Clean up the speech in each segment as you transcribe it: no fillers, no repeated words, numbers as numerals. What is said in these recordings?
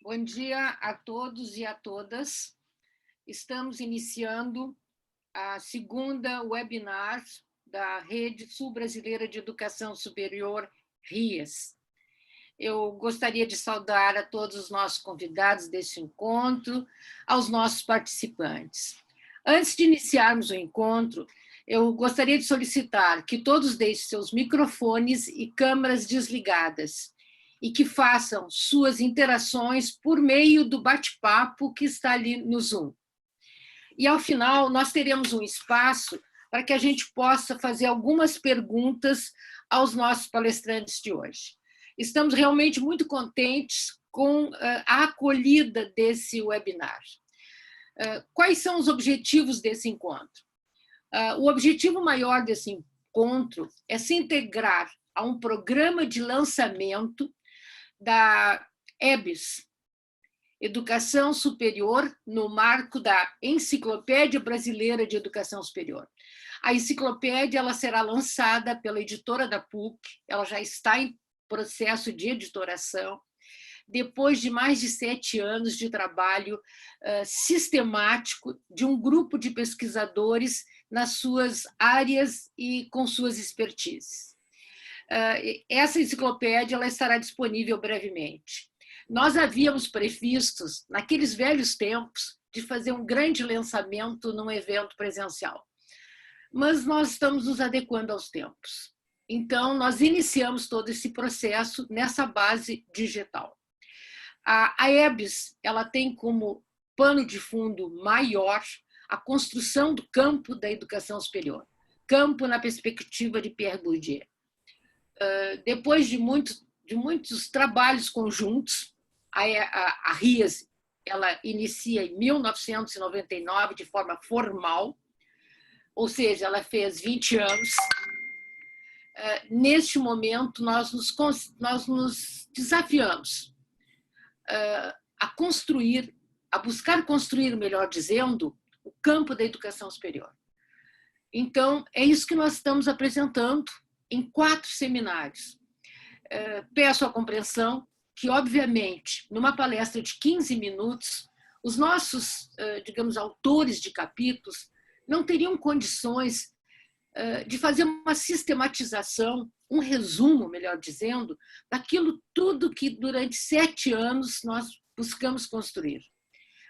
Bom dia a todos e a todas. Estamos iniciando a segunda webinar da Rede Sul-Brasileira de Educação Superior, RIES. Eu gostaria de saudar a todos os nossos convidados deste encontro, aos nossos participantes. Antes de iniciarmos o encontro, eu gostaria de solicitar que todos deixem seus microfones e câmeras desligadas e que façam suas interações por meio do bate-papo que está ali no Zoom. E, ao final, nós teremos um espaço para que a gente possa fazer algumas perguntas aos nossos palestrantes de hoje. Estamos realmente muito contentes com a acolhida desse webinar. Quais são os objetivos desse encontro? O objetivo maior desse encontro é se integrar a um programa de lançamento da EBS, Educação Superior, no marco da Enciclopédia Brasileira de Educação Superior. A enciclopédia ela será lançada pela editora da PUC, ela já está em processo de editoração, depois de mais de 7 anos de trabalho sistemático de um grupo de pesquisadores nas suas áreas e com suas expertises. Essa enciclopédia ela estará disponível brevemente. Nós havíamos previstos, naqueles velhos tempos, de fazer um grande lançamento num evento presencial. Mas nós estamos nos adequando aos tempos. Então, nós iniciamos todo esse processo nessa base digital. A EBS ela tem como pano de fundo maior a construção do campo da educação superior, campo na perspectiva de Pierre Bourdieu. Depois de muitos trabalhos conjuntos, a RIES ela inicia em 1999 de forma formal, ou seja, ela fez 20 anos. Neste momento, nós nos desafiamos a buscar construir, melhor dizendo, o campo da educação superior. Então, é isso que nós estamos apresentando em 4 seminários. Peço a compreensão que, obviamente, numa palestra de 15 minutos, os nossos, digamos, autores de capítulos não teriam condições de fazer uma sistematização, um resumo, melhor dizendo, daquilo tudo que durante 7 anos nós buscamos construir.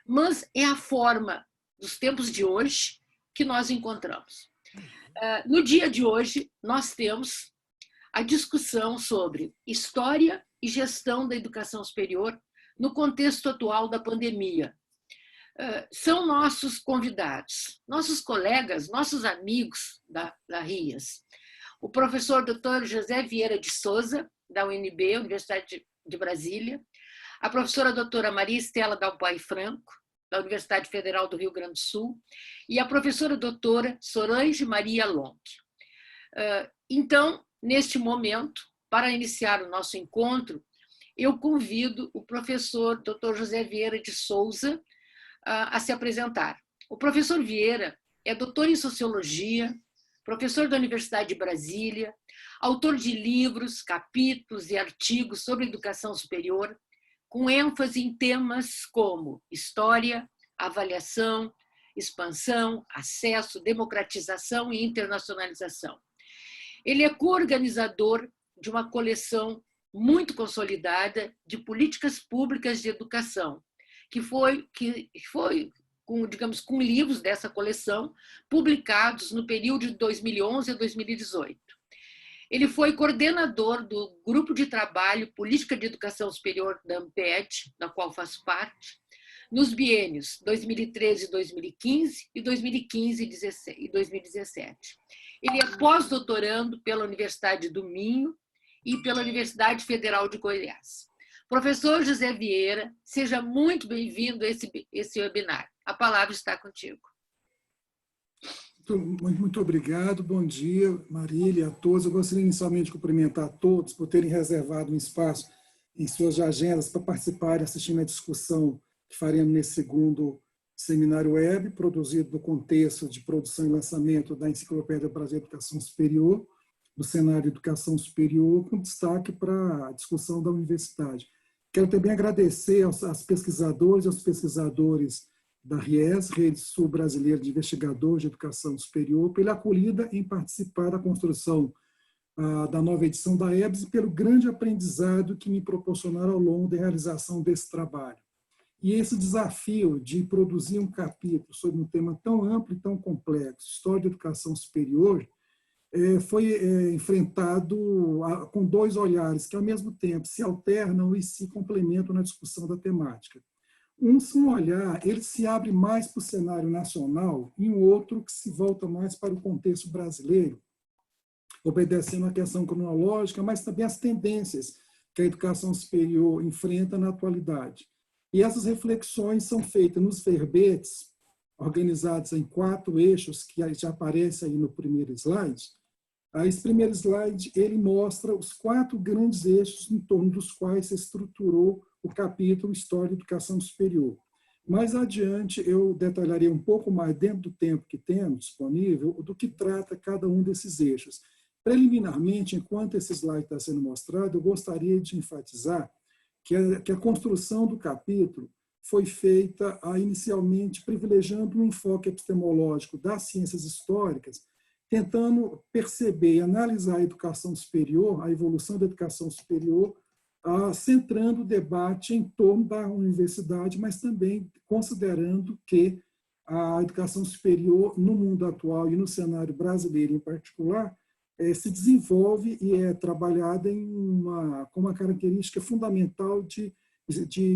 Mas é a forma dos tempos de hoje que nós encontramos. No dia de hoje, nós temos a discussão sobre história e gestão da educação superior no contexto atual da pandemia. São nossos convidados, nossos colegas, nossos amigos da RIES. O professor Dr. José Vieira de Souza, da UNB, Universidade de Brasília, a professora doutora Maria Estela Dalpai Franco, da Universidade Federal do Rio Grande do Sul, e a professora doutora Solange Maria Long. Então, neste momento, para iniciar o nosso encontro, eu convido o professor Dr. José Vieira de Souza a se apresentar. O professor Vieira é doutor em Sociologia, professor da Universidade de Brasília, autor de livros, capítulos e artigos sobre educação superior, com ênfase em temas como história, avaliação, expansão, acesso, democratização e internacionalização. Ele é coorganizador de uma coleção muito consolidada de políticas públicas de educação, que foi com livros dessa coleção publicados no período de 2011 a 2018. Ele foi coordenador do Grupo de Trabalho Política de Educação Superior da ANPED, da qual faço parte, nos biênios 2013 e 2015 e 2015 e 2017. Ele é pós-doutorando pela Universidade do Minho e pela Universidade Federal de Goiás. Professor José Vieira, seja muito bem-vindo a esse webinar. A palavra está contigo. Muito obrigado, bom dia, Marília, a todos. Eu gostaria inicialmente de cumprimentar a todos por terem reservado um espaço em suas agendas para participar e assistir à discussão que faremos nesse segundo seminário web, produzido no contexto de produção e lançamento da Enciclopédia Brasileira de Educação Superior, do cenário de educação superior, com destaque para a discussão da universidade. Quero também agradecer aos pesquisadores e aos pesquisadores da RIES, Rede Sul Brasileira de Investigadores de Educação Superior, pela acolhida em participar da construção da nova edição da EBS e pelo grande aprendizado que me proporcionaram ao longo da realização desse trabalho. E esse desafio de produzir um capítulo sobre um tema tão amplo e tão complexo, História da Educação Superior, foi enfrentado com dois olhares que, ao mesmo tempo, se alternam e se complementam na discussão da temática. Um olhar, ele se abre mais para o cenário nacional e um outro que se volta mais para o contexto brasileiro, obedecendo à questão cronológica, mas também às tendências que a educação superior enfrenta na atualidade. E essas reflexões são feitas nos verbetes, organizados em 4 eixos, que já aparece aí no primeiro slide. Esse primeiro slide, ele mostra os 4 grandes eixos em torno dos quais se estruturou o capítulo História da Educação Superior. Mais adiante, eu detalharei um pouco mais, dentro do tempo que temos disponível, do que trata cada um desses eixos. Preliminarmente, enquanto esse slide está sendo mostrado, eu gostaria de enfatizar que a construção do capítulo foi feita inicialmente privilegiando um enfoque epistemológico das ciências históricas, tentando perceber e analisar a educação superior, a evolução da educação superior, centrando o debate em torno da universidade, mas também considerando que a educação superior, no mundo atual e no cenário brasileiro em particular, se desenvolve e é trabalhada com uma característica fundamental de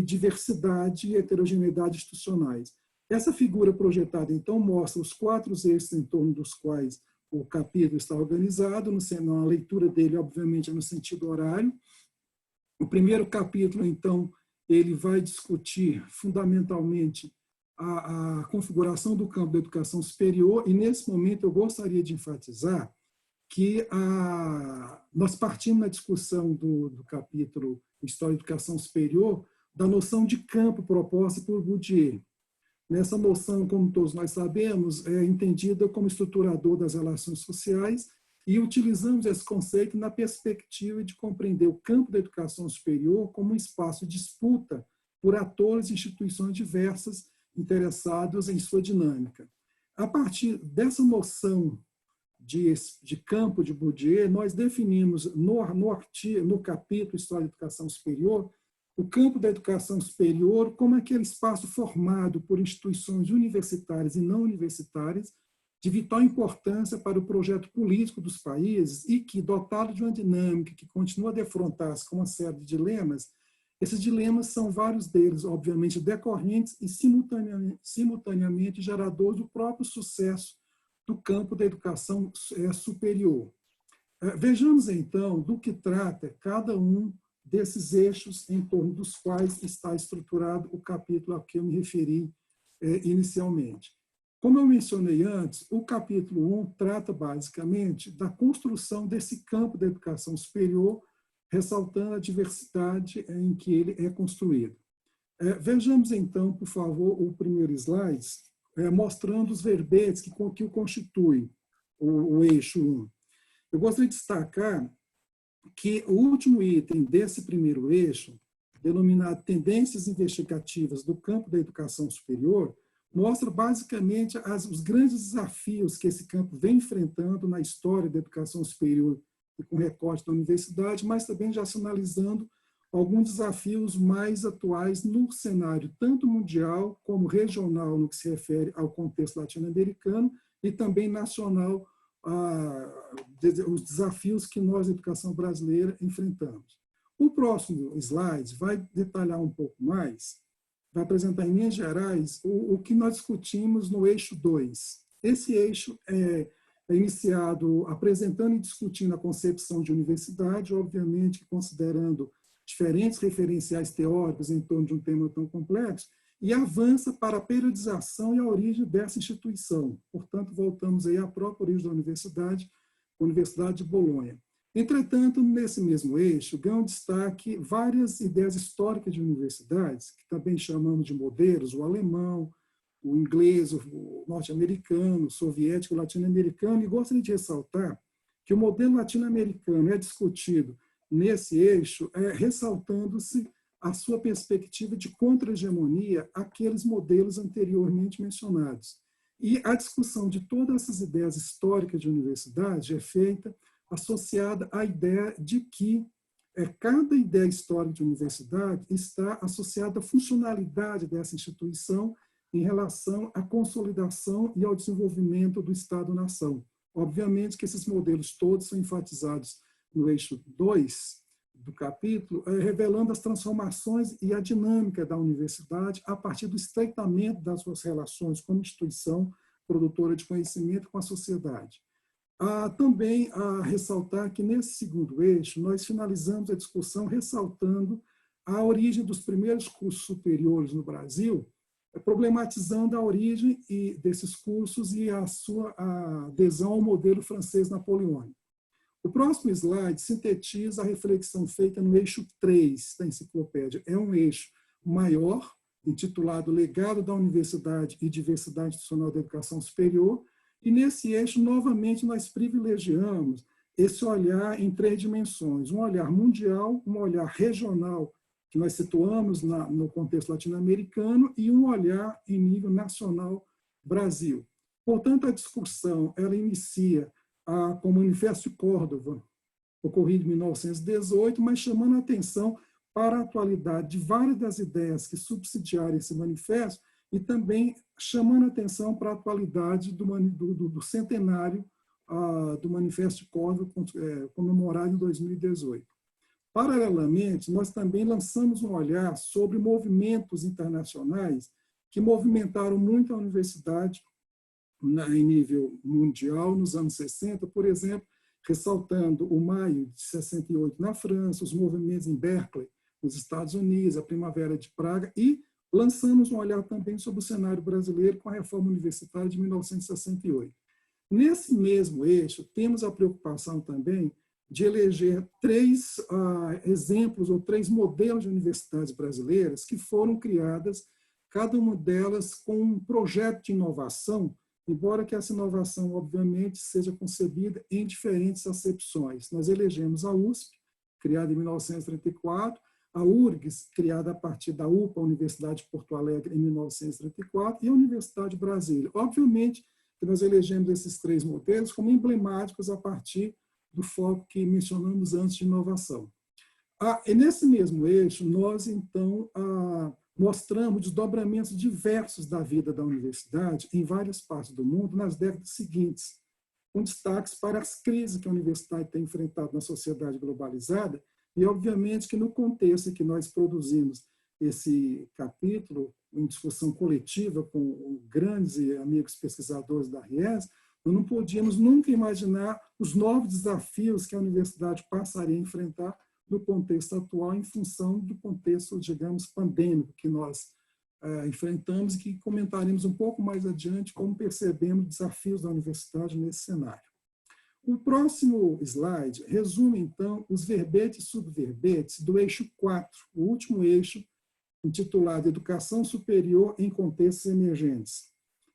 diversidade e heterogeneidade institucionais. Essa figura projetada, então, mostra os 4 eixos em torno dos quais o capítulo está organizado, na leitura dele, obviamente, é no sentido horário. O primeiro capítulo, então, ele vai discutir fundamentalmente a configuração do campo da educação superior, e nesse momento eu gostaria de enfatizar que nós partimos na discussão do capítulo História da Educação Superior da noção de campo proposta por Bourdieu. Nessa noção, como todos nós sabemos, é entendida como estruturador das relações sociais e utilizamos esse conceito na perspectiva de compreender o campo da educação superior como um espaço de disputa por atores e instituições diversas interessados em sua dinâmica. A partir dessa noção de campo de Bourdieu, nós definimos no capítulo História da Educação Superior o campo da educação superior como aquele espaço formado por instituições universitárias e não universitárias de vital importância para o projeto político dos países e que, dotado de uma dinâmica que continua a defrontar-se com uma série de dilemas, esses dilemas são vários deles, obviamente, decorrentes e simultaneamente geradores do próprio sucesso do campo da educação superior. Vejamos, então, do que trata cada um desses eixos em torno dos quais está estruturado o capítulo a que eu me referi inicialmente. Como eu mencionei antes, o capítulo 1 trata basicamente da construção desse campo da educação superior, ressaltando a diversidade em que ele é construído. Vejamos então, por favor, o primeiro slide, mostrando os verbetes que o constituem, o eixo 1. Eu gostaria de destacar que o último item desse primeiro eixo, denominado Tendências Investigativas do Campo da Educação Superior, mostra basicamente os grandes desafios que esse campo vem enfrentando na história da educação superior e com recorte da universidade, mas também já sinalizando alguns desafios mais atuais no cenário tanto mundial como regional no que se refere ao contexto latino-americano e também nacional, os desafios que nós, a educação brasileira, enfrentamos. O próximo slide vai detalhar um pouco mais, vai apresentar em linhas gerais o que nós discutimos no eixo 2. Esse eixo é iniciado apresentando e discutindo a concepção de universidade, obviamente considerando diferentes referenciais teóricos em torno de um tema tão complexo, e avança para a periodização e a origem dessa instituição. Portanto, voltamos aí à própria origem da universidade, a Universidade de Bolonha. Entretanto, nesse mesmo eixo, ganham destaque várias ideias históricas de universidades, que também chamamos de modelos, o alemão, o inglês, o norte-americano, o soviético, o latino-americano, e gostaria de ressaltar que o modelo latino-americano é discutido nesse eixo, ressaltando-se a sua perspectiva de contra-hegemonia àqueles modelos anteriormente mencionados. E a discussão de todas essas ideias históricas de universidade é feita associada à ideia de que cada ideia histórica de universidade está associada à funcionalidade dessa instituição em relação à consolidação e ao desenvolvimento do Estado-nação. Obviamente que esses modelos todos são enfatizados no eixo 2 do capítulo, revelando as transformações e a dinâmica da universidade a partir do estreitamento das suas relações como instituição produtora de conhecimento com a sociedade. Também a ressaltar que, nesse segundo eixo, nós finalizamos a discussão ressaltando a origem dos primeiros cursos superiores no Brasil, problematizando a origem desses cursos e a sua adesão ao modelo francês napoleônico. O próximo slide sintetiza a reflexão feita no eixo 3 da enciclopédia. É um eixo maior, intitulado Legado da Universidade e Diversidade Institucional da Educação Superior, e nesse eixo, novamente, nós privilegiamos esse olhar em 3 dimensões. Um olhar mundial, um olhar regional, que nós situamos no contexto latino-americano, e um olhar em nível nacional Brasil. Portanto, a discussão ela inicia com o Manifesto de Córdoba, ocorrido em 1918, mas chamando a atenção para a atualidade de várias das ideias que subsidiaram esse manifesto e também chamando a atenção para a atualidade do centenário do Manifesto de Córdoba, comemorado em 2018. Paralelamente, nós também lançamos um olhar sobre movimentos internacionais que movimentaram muito a universidade em nível mundial nos anos 60, por exemplo, ressaltando o Maio de 68 na França, os movimentos em Berkeley, nos Estados Unidos, a Primavera de Praga, e lançamos um olhar também sobre o cenário brasileiro com a reforma universitária de 1968. Nesse mesmo eixo, temos a preocupação também de eleger 3 exemplos ou 3 modelos de universidades brasileiras que foram criadas, cada uma delas com um projeto de inovação, embora que essa inovação, obviamente, seja concebida em diferentes acepções. Nós elegemos a USP, criada em 1934, a URGS, criada a partir da UPA, Universidade de Porto Alegre, em 1934, e a Universidade de Brasília. Obviamente que nós elegemos esses 3 modelos como emblemáticos a partir do foco que mencionamos antes de inovação. E nesse mesmo eixo, nós, então, mostramos desdobramentos diversos da vida da universidade em várias partes do mundo nas décadas seguintes, com destaques para as crises que a universidade tem enfrentado na sociedade globalizada e, obviamente, que no contexto em que nós produzimos esse capítulo, em discussão coletiva com grandes e amigos pesquisadores da RIES, nós não podíamos nunca imaginar os novos desafios que a universidade passaria a enfrentar no contexto atual, em função do contexto, digamos, pandêmico que nós enfrentamos e que comentaremos um pouco mais adiante como percebemos desafios da universidade nesse cenário. O próximo slide resume, então, os verbetes e subverbetes do eixo 4, o último eixo, intitulado Educação Superior em Contextos Emergentes.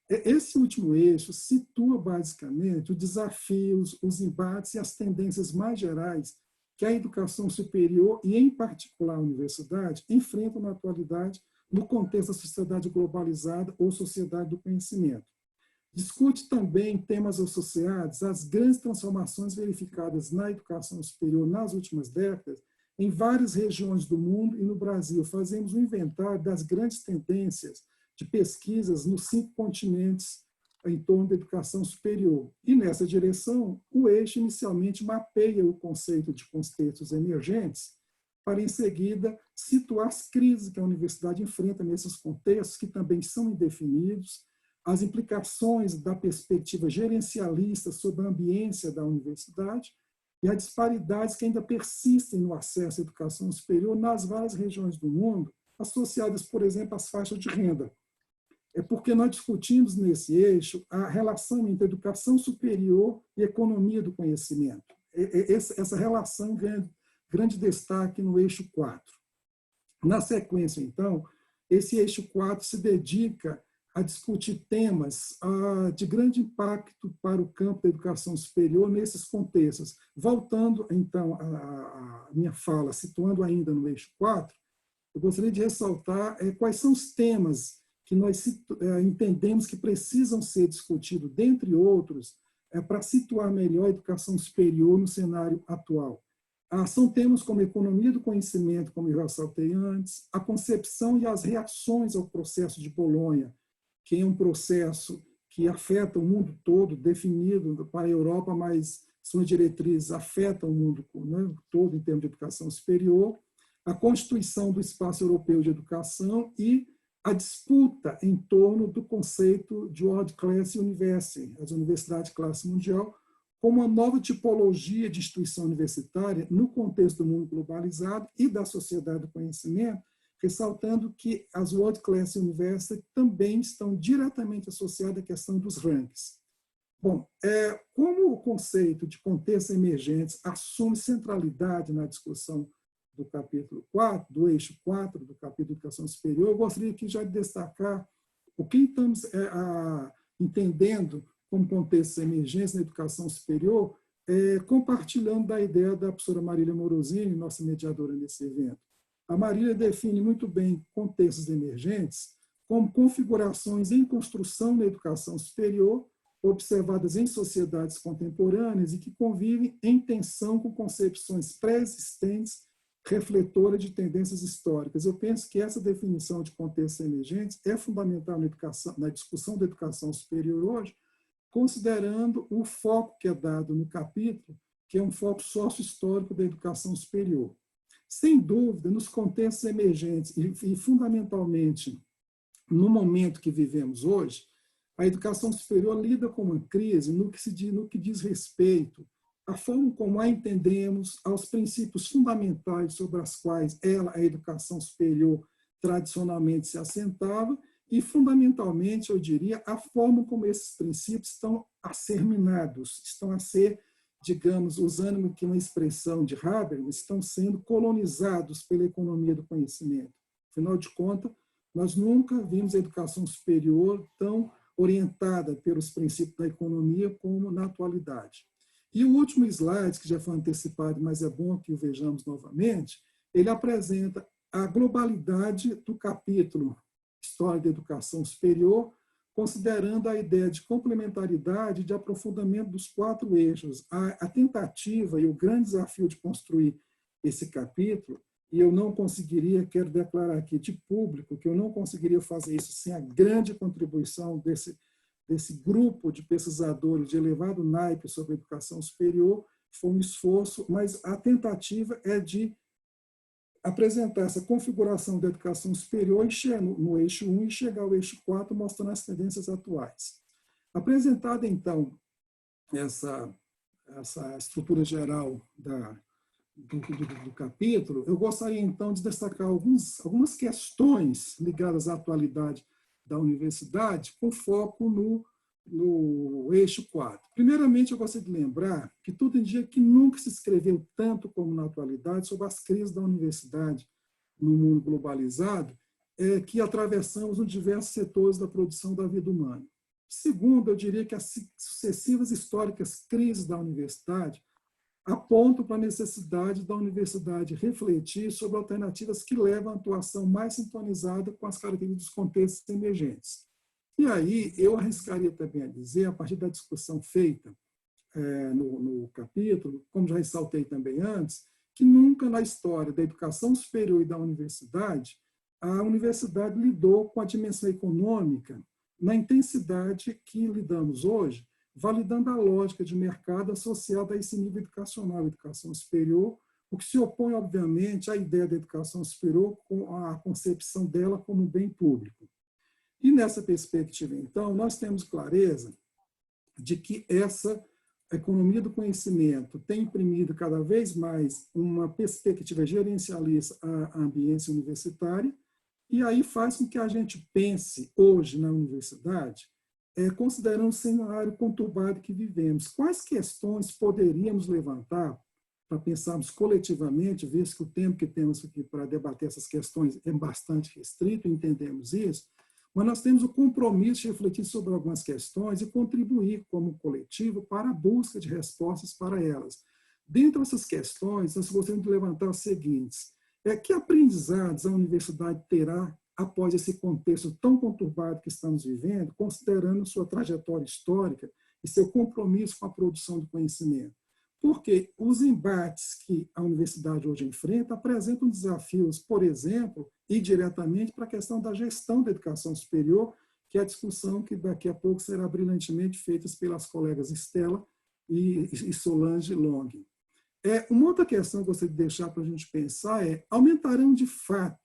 Esse último eixo situa, basicamente, os desafios, os embates e as tendências mais gerais que a educação superior, e em particular a universidade, enfrentam na atualidade no contexto da sociedade globalizada ou sociedade do conhecimento. Discute também temas associados às grandes transformações verificadas na educação superior nas últimas décadas, em várias regiões do mundo e no Brasil. Fazemos um inventário das grandes tendências de pesquisas nos 5 continentes em torno da educação superior. E, nessa direção, o eixo inicialmente mapeia o conceito de contextos emergentes, para, em seguida, situar as crises que a universidade enfrenta nesses contextos, que também são indefinidos, as implicações da perspectiva gerencialista sobre a ambiência da universidade e as disparidades que ainda persistem no acesso à educação superior nas várias regiões do mundo, associadas, por exemplo, às faixas de renda. É porque nós discutimos nesse eixo a relação entre educação superior e economia do conhecimento. Essa relação ganha grande destaque no eixo 4. Na sequência, então, esse eixo 4 se dedica a discutir temas de grande impacto para o campo da educação superior nesses contextos. Voltando, então, à minha fala, situando ainda no eixo 4, eu gostaria de ressaltar quais são os temas que nós entendemos que precisam ser discutidos, dentre outros, para situar melhor a educação superior no cenário atual. São temas como a economia do conhecimento, como eu já ressaltei antes, a concepção e as reações ao processo de Bolonha, que é um processo que afeta o mundo todo, definido para a Europa, mas suas diretrizes afetam o mundo, né, todo em termos de educação superior, a Constituição do Espaço Europeu de Educação e a disputa em torno do conceito de World Class University, as universidades de classe mundial, como uma nova tipologia de instituição universitária no contexto do mundo globalizado e da sociedade do conhecimento, ressaltando que as World Class University também estão diretamente associadas à questão dos rankings. Bom, como o conceito de contextos emergentes assume centralidade na discussão do capítulo 4, do eixo 4 do capítulo de Educação Superior, eu gostaria aqui já de destacar o que estamos entendendo como contextos emergentes na educação superior, compartilhando da ideia da professora Marília Morosini, nossa mediadora nesse evento. A Marília define muito bem contextos emergentes como configurações em construção na educação superior, observadas em sociedades contemporâneas e que convivem em tensão com concepções pré-existentes, refletoras de tendências históricas. Eu penso que essa definição de contextos emergentes é fundamental na discussão da educação superior hoje, considerando o foco que é dado no capítulo, que é um foco sócio-histórico da educação superior. Sem dúvida, nos contextos emergentes e fundamentalmente no momento que vivemos hoje, a educação superior lida com uma crise no que diz respeito à forma como a entendemos, aos princípios fundamentais sobre os quais a educação superior, tradicionalmente se assentava, e, fundamentalmente, eu diria, a forma como esses princípios estão a ser minados, estão a ser, digamos, usando aqui uma expressão de Habermas, estão sendo colonizados pela economia do conhecimento. Afinal de contas, nós nunca vimos a educação superior tão orientada pelos princípios da economia como na atualidade. E o último slide, que já foi antecipado, mas é bom que o vejamos novamente, ele apresenta a globalidade do capítulo História da Educação Superior, considerando a ideia de complementaridade e de aprofundamento dos 4 eixos. A tentativa e o grande desafio de construir esse capítulo, e eu não conseguiria, quero declarar aqui de público, que eu não conseguiria fazer isso sem a grande contribuição desse grupo de pesquisadores de elevado naipe sobre a educação superior, foi um esforço, mas a tentativa é de apresentar essa configuração da educação superior no eixo 1 e chegar ao eixo 4, mostrando as tendências atuais. Apresentada, então, essa estrutura geral do capítulo, eu gostaria, então, de destacar algumas questões ligadas à atualidade da universidade, com foco no eixo 4. Primeiramente, eu gostaria de lembrar que tudo indica que nunca se escreveu tanto como na atualidade sobre as crises da universidade no mundo globalizado, que atravessamos nos diversos setores da produção da vida humana. Segundo, eu diria que as sucessivas históricas crises da universidade apontam para a necessidade da universidade refletir sobre alternativas que levam à atuação mais sintonizada com as características dos contextos emergentes. E aí eu arriscaria também a dizer, a partir da discussão feita no capítulo, como já ressaltei também antes, que nunca na história da educação superior e da universidade, a universidade lidou com a dimensão econômica na intensidade que lidamos hoje, validando a lógica de mercado associada a esse nível educacional, educação superior, o que se opõe, obviamente, à ideia da educação superior, com a concepção dela como um bem público. E nessa perspectiva, então, nós temos clareza de que essa economia do conhecimento tem imprimido cada vez mais uma perspectiva gerencialista à ambiência universitária, e aí faz com que a gente pense hoje na universidade, considerando o cenário conturbado que vivemos. Quais questões poderíamos levantar para pensarmos coletivamente, visto que o tempo que temos aqui para debater essas questões é bastante restrito, entendemos isso, mas nós temos o compromisso de refletir sobre algumas questões e contribuir como coletivo para a busca de respostas para elas. Dentre essas questões, nós gostaríamos de levantar as seguintes. Que aprendizados a universidade terá após esse contexto tão conturbado que estamos vivendo, considerando sua trajetória histórica e seu compromisso com a produção do conhecimento? Porque os embates que a universidade hoje enfrenta apresentam desafios, por exemplo, e diretamente para a questão da gestão da educação superior, que é a discussão que daqui a pouco será brilhantemente feita pelas colegas Estela e Solange Long. Uma outra questão que eu gostaria de deixar para a gente pensar aumentarão de fato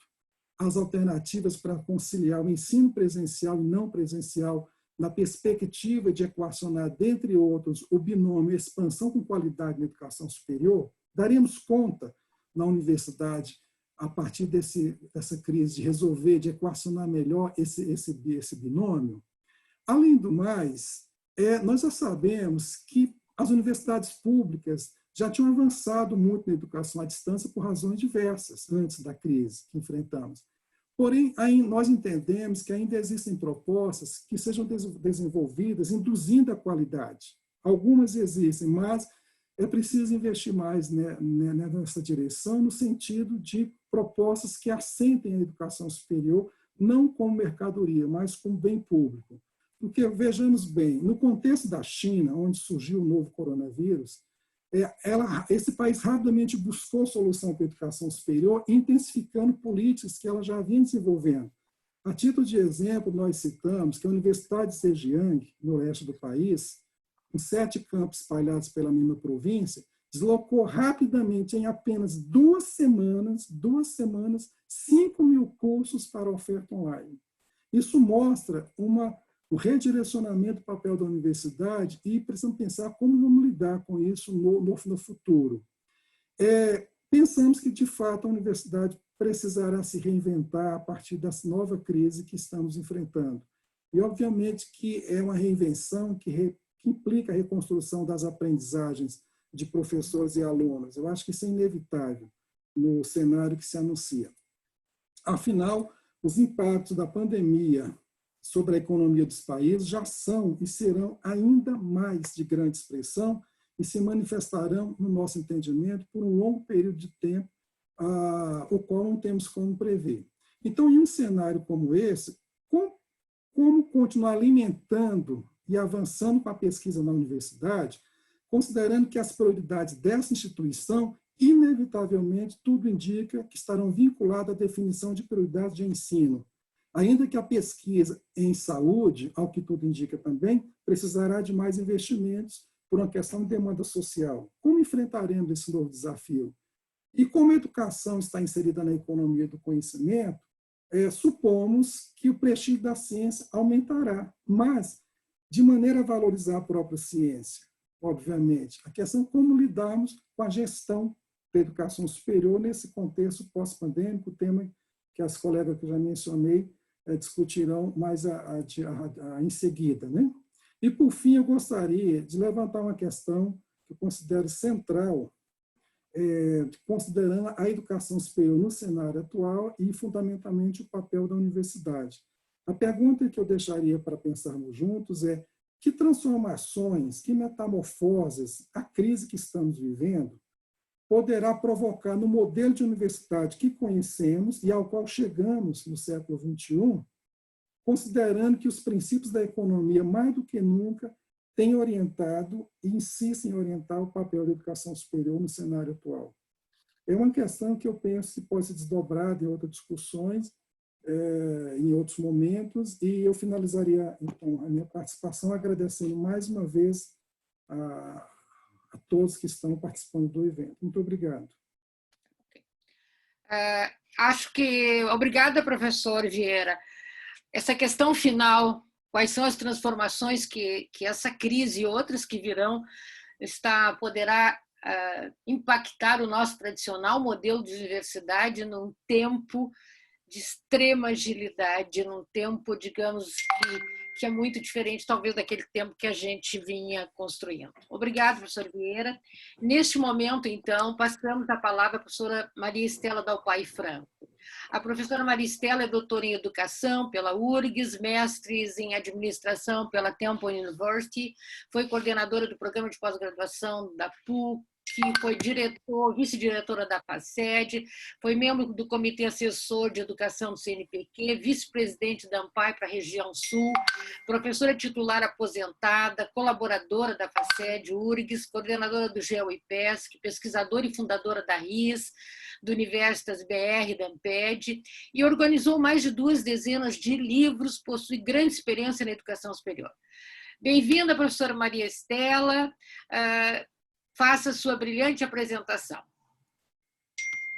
as alternativas para conciliar o ensino presencial e não presencial na perspectiva de equacionar, dentre outros, o binômio expansão com qualidade na educação superior? Daremos conta na universidade, a partir dessa crise, de resolver, de equacionar melhor esse binômio? Além do mais, nós já sabemos que as universidades públicas já tinham avançado muito na educação à distância por razões diversas antes da crise que enfrentamos. Porém, nós entendemos que ainda existem propostas que sejam desenvolvidas induzindo a qualidade. Algumas existem, mas é preciso investir mais nessa direção, no sentido de propostas que assentem a educação superior, não como mercadoria, mas como bem público. Porque, vejamos bem, no contexto da China, onde surgiu o novo coronavírus, esse país rapidamente buscou solução para a educação superior, intensificando políticas que ela já vinha desenvolvendo. A título de exemplo, nós citamos que a Universidade de Zhejiang, no oeste do país, com 7 campos espalhados pela mesma província, deslocou rapidamente, em apenas 2 semanas, 5.000 cursos para oferta online. Isso mostra o redirecionamento do papel da universidade e precisamos pensar como vamos lidar com isso no futuro. Pensamos que, de fato, a universidade precisará se reinventar a partir dessa nova crise que estamos enfrentando. E, obviamente, que é uma reinvenção que implica a reconstrução das aprendizagens de professores e alunos. Eu acho que isso é inevitável no cenário que se anuncia. Afinal, os impactos da pandemia sobre a economia dos países já são e serão ainda mais de grande expressão e se manifestarão, no nosso entendimento, por um longo período de tempo, o qual não temos como prever. Então, em um cenário como esse, como continuar alimentando e avançando com a pesquisa na universidade, considerando que as prioridades dessa instituição, inevitavelmente, tudo indica que estarão vinculadas à definição de prioridades de ensino, ainda que a pesquisa em saúde, ao que tudo indica também, precisará de mais investimentos por uma questão de demanda social. Como enfrentaremos esse novo desafio? E como a educação está inserida na economia do conhecimento, supomos que o prestígio da ciência aumentará, mas de maneira a valorizar a própria ciência, obviamente. A questão é como lidarmos com a gestão da educação superior nesse contexto pós-pandêmico, tema que as colegas que eu já mencionei discutirão mais em seguida. Né? E, por fim, eu gostaria de levantar uma questão que eu considero central, considerando a educação superior no cenário atual e, fundamentalmente, o papel da universidade. A pergunta que eu deixaria para pensarmos juntos é: que transformações, que metamorfoses a crise que estamos vivendo poderá provocar no modelo de universidade que conhecemos e ao qual chegamos no século XXI, considerando que os princípios da economia, mais do que nunca, têm orientado e insistem em orientar o papel da educação superior no cenário atual. É uma questão que eu penso que pode ser desdobrada em outras discussões, em outros momentos, e eu finalizaria, então, a minha participação agradecendo mais uma vez a todos que estão participando do evento. Muito obrigado. Acho que... Obrigada, professor Vieira. Essa questão final, quais são as transformações que essa crise e outras que virão poderá impactar o nosso tradicional modelo de universidade num tempo de extrema agilidade, num tempo, digamos, que é muito diferente, talvez, daquele tempo que a gente vinha construindo. Obrigada, professor Vieira. Neste momento, então, passamos a palavra à professora Maria Estela Dalpai Franco. A professora Maria Estela é doutora em Educação pela URGS, mestres em Administração pela Temple University, foi coordenadora do programa de pós-graduação da PUC, que foi vice-diretora da FACED, foi membro do Comitê Assessor de Educação do CNPq, vice-presidente da ANPAE para a região sul, professora titular aposentada, colaboradora da FACED, URGS, coordenadora do GEO-IPESC, pesquisadora e fundadora da RIS, do Universitas BR, da ANPED, e organizou mais de 2 dezenas de livros, possui grande experiência na educação superior. Bem-vinda, professora Maria Estela. Faça sua brilhante apresentação.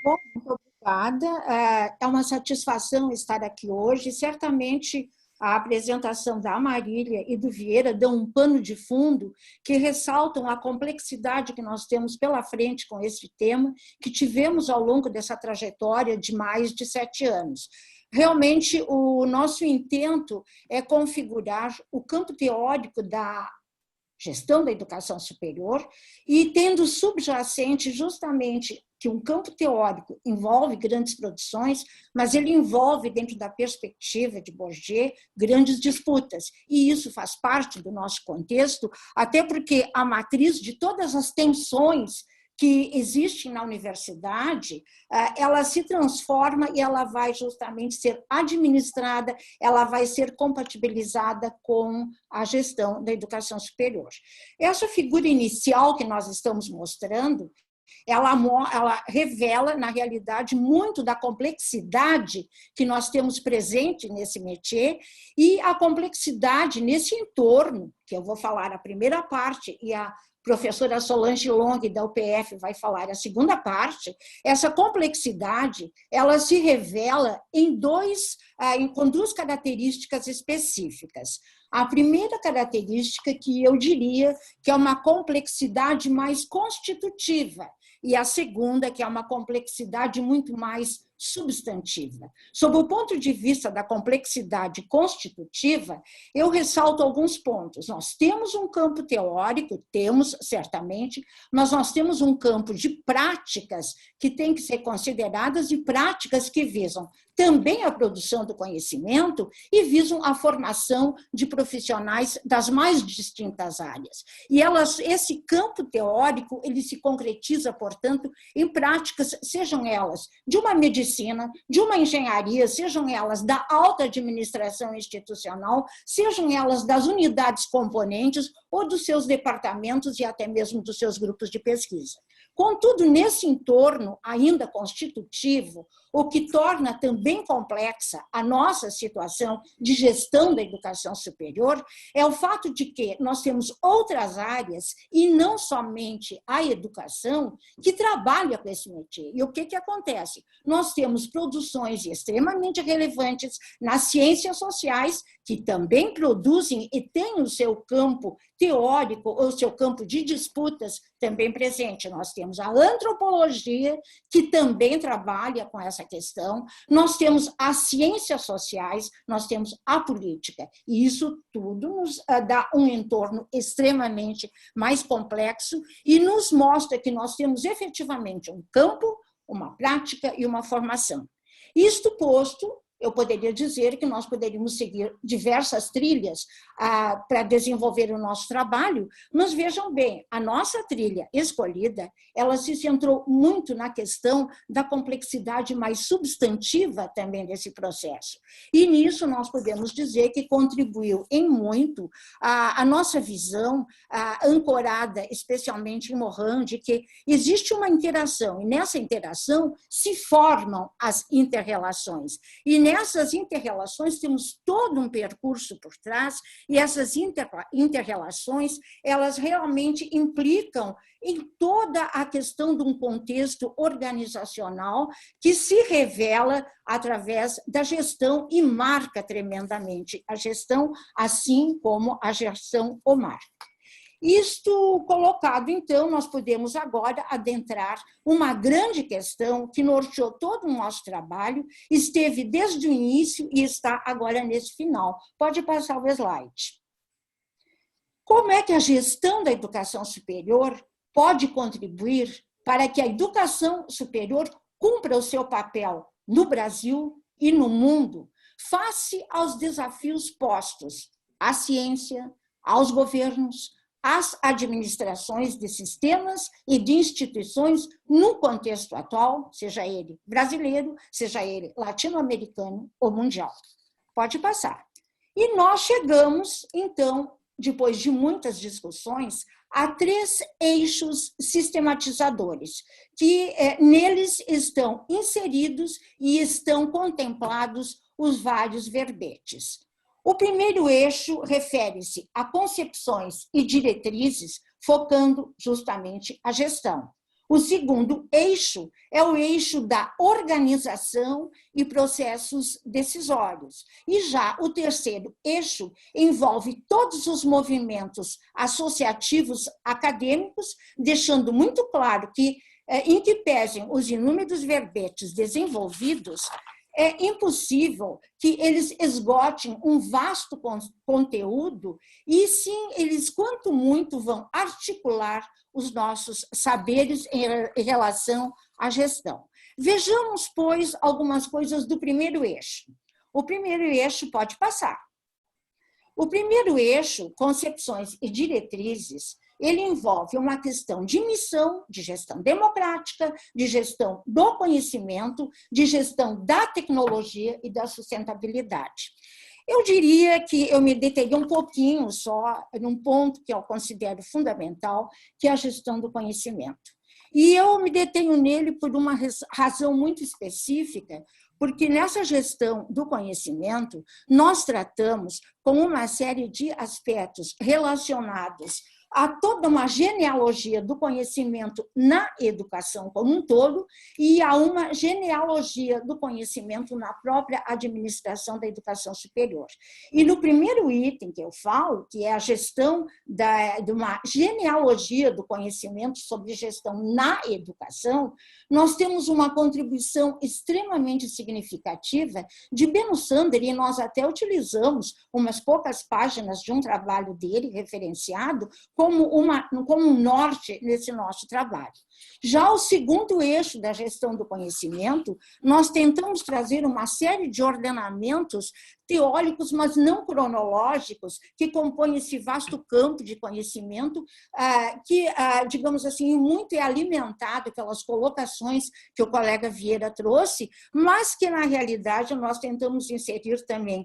Bom, muito obrigada. É uma satisfação estar aqui hoje. Certamente a apresentação da Marília e do Vieira dão um pano de fundo que ressaltam a complexidade que nós temos pela frente com esse tema, que tivemos ao longo dessa trajetória de mais de 7 anos. Realmente, o nosso intento é configurar o campo teórico da gestão da educação superior e tendo subjacente justamente que um campo teórico envolve grandes produções, mas ele envolve, dentro da perspectiva de Bourdieu, grandes disputas. E isso faz parte do nosso contexto, até porque a matriz de todas as tensões que existem na universidade, ela se transforma e ela vai justamente ser administrada, ela vai ser compatibilizada com a gestão da educação superior. Essa figura inicial que nós estamos mostrando, ela revela, na realidade, muito da complexidade que nós temos presente nesse métier e a complexidade nesse entorno, que eu vou falar a primeira parte e a professora Solange Long, da UPF, vai falar a segunda parte. Essa complexidade, ela se revela com 2 características específicas. A primeira característica, que eu diria que é uma complexidade mais constitutiva, e a segunda, que é uma complexidade muito mais substantiva. Sob o ponto de vista da complexidade constitutiva, eu ressalto alguns pontos. Nós temos um campo teórico, temos certamente, mas nós temos um campo de práticas que têm que ser consideradas e práticas que visam também a produção do conhecimento e visam a formação de profissionais das mais distintas áreas. E esse campo teórico, ele se concretiza, portanto, em práticas, sejam elas de uma medicina, de uma engenharia, sejam elas da alta administração institucional, sejam elas das unidades componentes ou dos seus departamentos e até mesmo dos seus grupos de pesquisa. Contudo, nesse entorno ainda constitutivo, o que torna também complexa a nossa situação de gestão da educação superior é o fato de que nós temos outras áreas, e não somente a educação, que trabalha com esse métier. E o que acontece? Nós temos produções extremamente relevantes nas ciências sociais, que também produzem e têm o seu campo teórico, ou o seu campo de disputas também presente. Nós temos a antropologia, que também trabalha com essa questão, nós temos as ciências sociais, nós temos a política, e isso tudo nos dá um entorno extremamente mais complexo e nos mostra que nós temos efetivamente um campo, uma prática e uma formação. Isto posto, eu poderia dizer que nós poderíamos seguir diversas trilhas para desenvolver o nosso trabalho, mas vejam bem, a nossa trilha escolhida, ela se centrou muito na questão da complexidade mais substantiva também desse processo. E nisso nós podemos dizer que contribuiu em muito a nossa visão, ancorada especialmente em Morin, de que existe uma interação, e nessa interação se formam as interrelações. E nessas interrelações temos todo um percurso por trás, e essas interrelações, elas realmente implicam em toda a questão de um contexto organizacional que se revela através da gestão e marca tremendamente a gestão, assim como a gestão o marca. Isto colocado, então, nós podemos agora adentrar uma grande questão que norteou todo o nosso trabalho, esteve desde o início e está agora nesse final. Pode passar o slide. Como é que a gestão da educação superior pode contribuir para que a educação superior cumpra o seu papel no Brasil e no mundo, face aos desafios postos à ciência, aos governos, as administrações de sistemas e de instituições no contexto atual, seja ele brasileiro, seja ele latino-americano ou mundial. Pode passar. E nós chegamos, então, depois de muitas discussões, a 3 eixos sistematizadores, que neles estão inseridos e estão contemplados os vários verbetes. O primeiro eixo refere-se a concepções e diretrizes, focando justamente a gestão. O segundo eixo é o eixo da organização e processos decisórios. E já o terceiro eixo envolve todos os movimentos associativos acadêmicos, deixando muito claro que, em que pesem os inúmeros verbetes desenvolvidos, é impossível que eles esgotem um vasto conteúdo e, sim, eles, quanto muito, vão articular os nossos saberes em relação à gestão. Vejamos, pois, algumas coisas do primeiro eixo. O primeiro eixo pode passar. O primeiro eixo, concepções e diretrizes, ele envolve uma questão de missão, de gestão democrática, de gestão do conhecimento, de gestão da tecnologia e da sustentabilidade. Eu diria que eu me deteria um pouquinho só num ponto que eu considero fundamental, que é a gestão do conhecimento. E eu me detenho nele por uma razão muito específica, porque nessa gestão do conhecimento, nós tratamos com uma série de aspectos relacionados a toda uma genealogia do conhecimento na educação como um todo e a uma genealogia do conhecimento na própria administração da educação superior. E no primeiro item que eu falo, que é a gestão de uma genealogia do conhecimento sobre gestão na educação, nós temos uma contribuição extremamente significativa de Benno Sander, e nós até utilizamos umas poucas páginas de um trabalho dele referenciado como um norte nesse nosso trabalho. Já o segundo eixo da gestão do conhecimento, nós tentamos trazer uma série de ordenamentos teóricos, mas não cronológicos, que compõem esse vasto campo de conhecimento que, digamos assim, muito é alimentado pelas colocações que o colega Vieira trouxe, mas que, na realidade, nós tentamos inserir também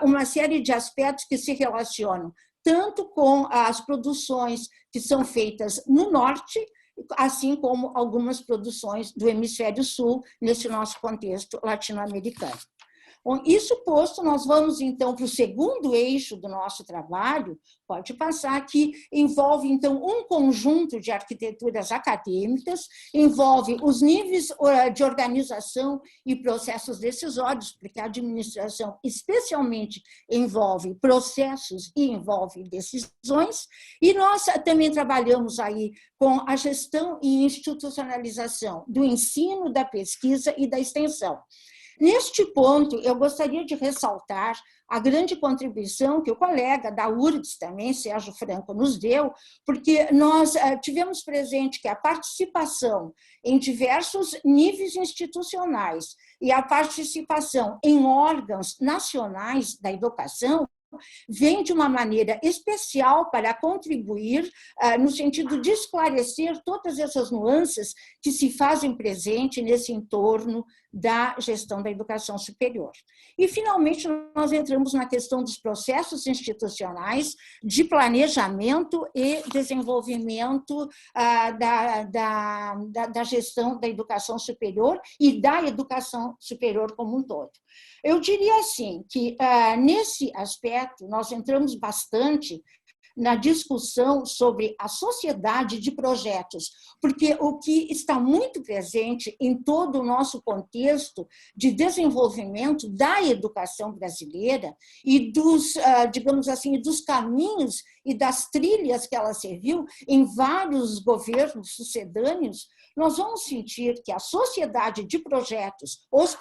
uma série de aspectos que se relacionam tanto com as produções que são feitas no norte, assim como algumas produções do hemisfério sul, nesse nosso contexto latino-americano. Bom, isso posto, nós vamos, então, para o segundo eixo do nosso trabalho, pode passar, que envolve, então, um conjunto de arquiteturas acadêmicas, envolve os níveis de organização e processos decisórios, porque a administração, especialmente, envolve processos e envolve decisões, e nós também trabalhamos aí com a gestão e institucionalização do ensino, da pesquisa e da extensão. Neste ponto, eu gostaria de ressaltar a grande contribuição que o colega da URGS também, Sérgio Franco, nos deu, porque nós tivemos presente que a participação em diversos níveis institucionais e a participação em órgãos nacionais da educação vem de uma maneira especial para contribuir no sentido de esclarecer todas essas nuances que se fazem presente nesse entorno da gestão da educação superior. E, finalmente, nós entramos na questão dos processos institucionais de planejamento e desenvolvimento da gestão da educação superior e da educação superior como um todo. Eu diria assim que, nesse aspecto, nós entramos bastante na discussão sobre a sociedade de projetos, porque o que está muito presente em todo o nosso contexto de desenvolvimento da educação brasileira e dos, digamos assim, dos caminhos e das trilhas que ela serviu em vários governos sucedâneos, nós vamos sentir que a sociedade de projetos, os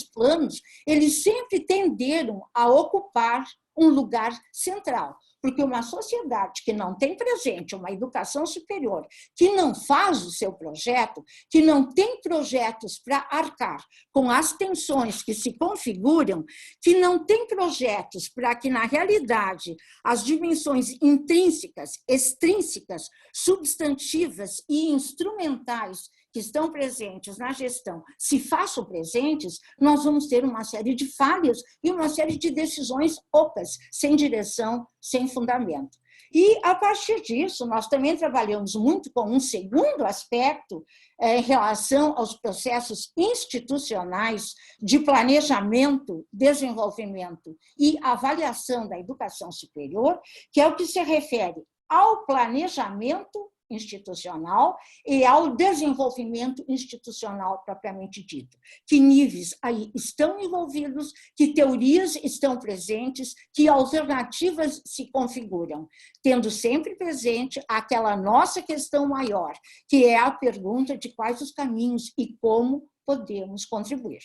planos, eles sempre tenderam a ocupar um lugar central, porque uma sociedade que não tem presente uma educação superior, que não faz o seu projeto, que não tem projetos para arcar com as tensões que se configuram, que não tem projetos para que, na realidade, as dimensões intrínsecas, extrínsecas, substantivas e instrumentais que estão presentes na gestão se façam presentes, nós vamos ter uma série de falhas e uma série de decisões ocas, sem direção, sem fundamento. E, a partir disso, nós também trabalhamos muito com um segundo aspecto em relação aos processos institucionais de planejamento, desenvolvimento e avaliação da educação superior, que é o que se refere ao planejamento institucional e ao desenvolvimento institucional propriamente dito. Que níveis aí estão envolvidos, que teorias estão presentes, que alternativas se configuram, tendo sempre presente aquela nossa questão maior, que é a pergunta de quais os caminhos e como podemos contribuir.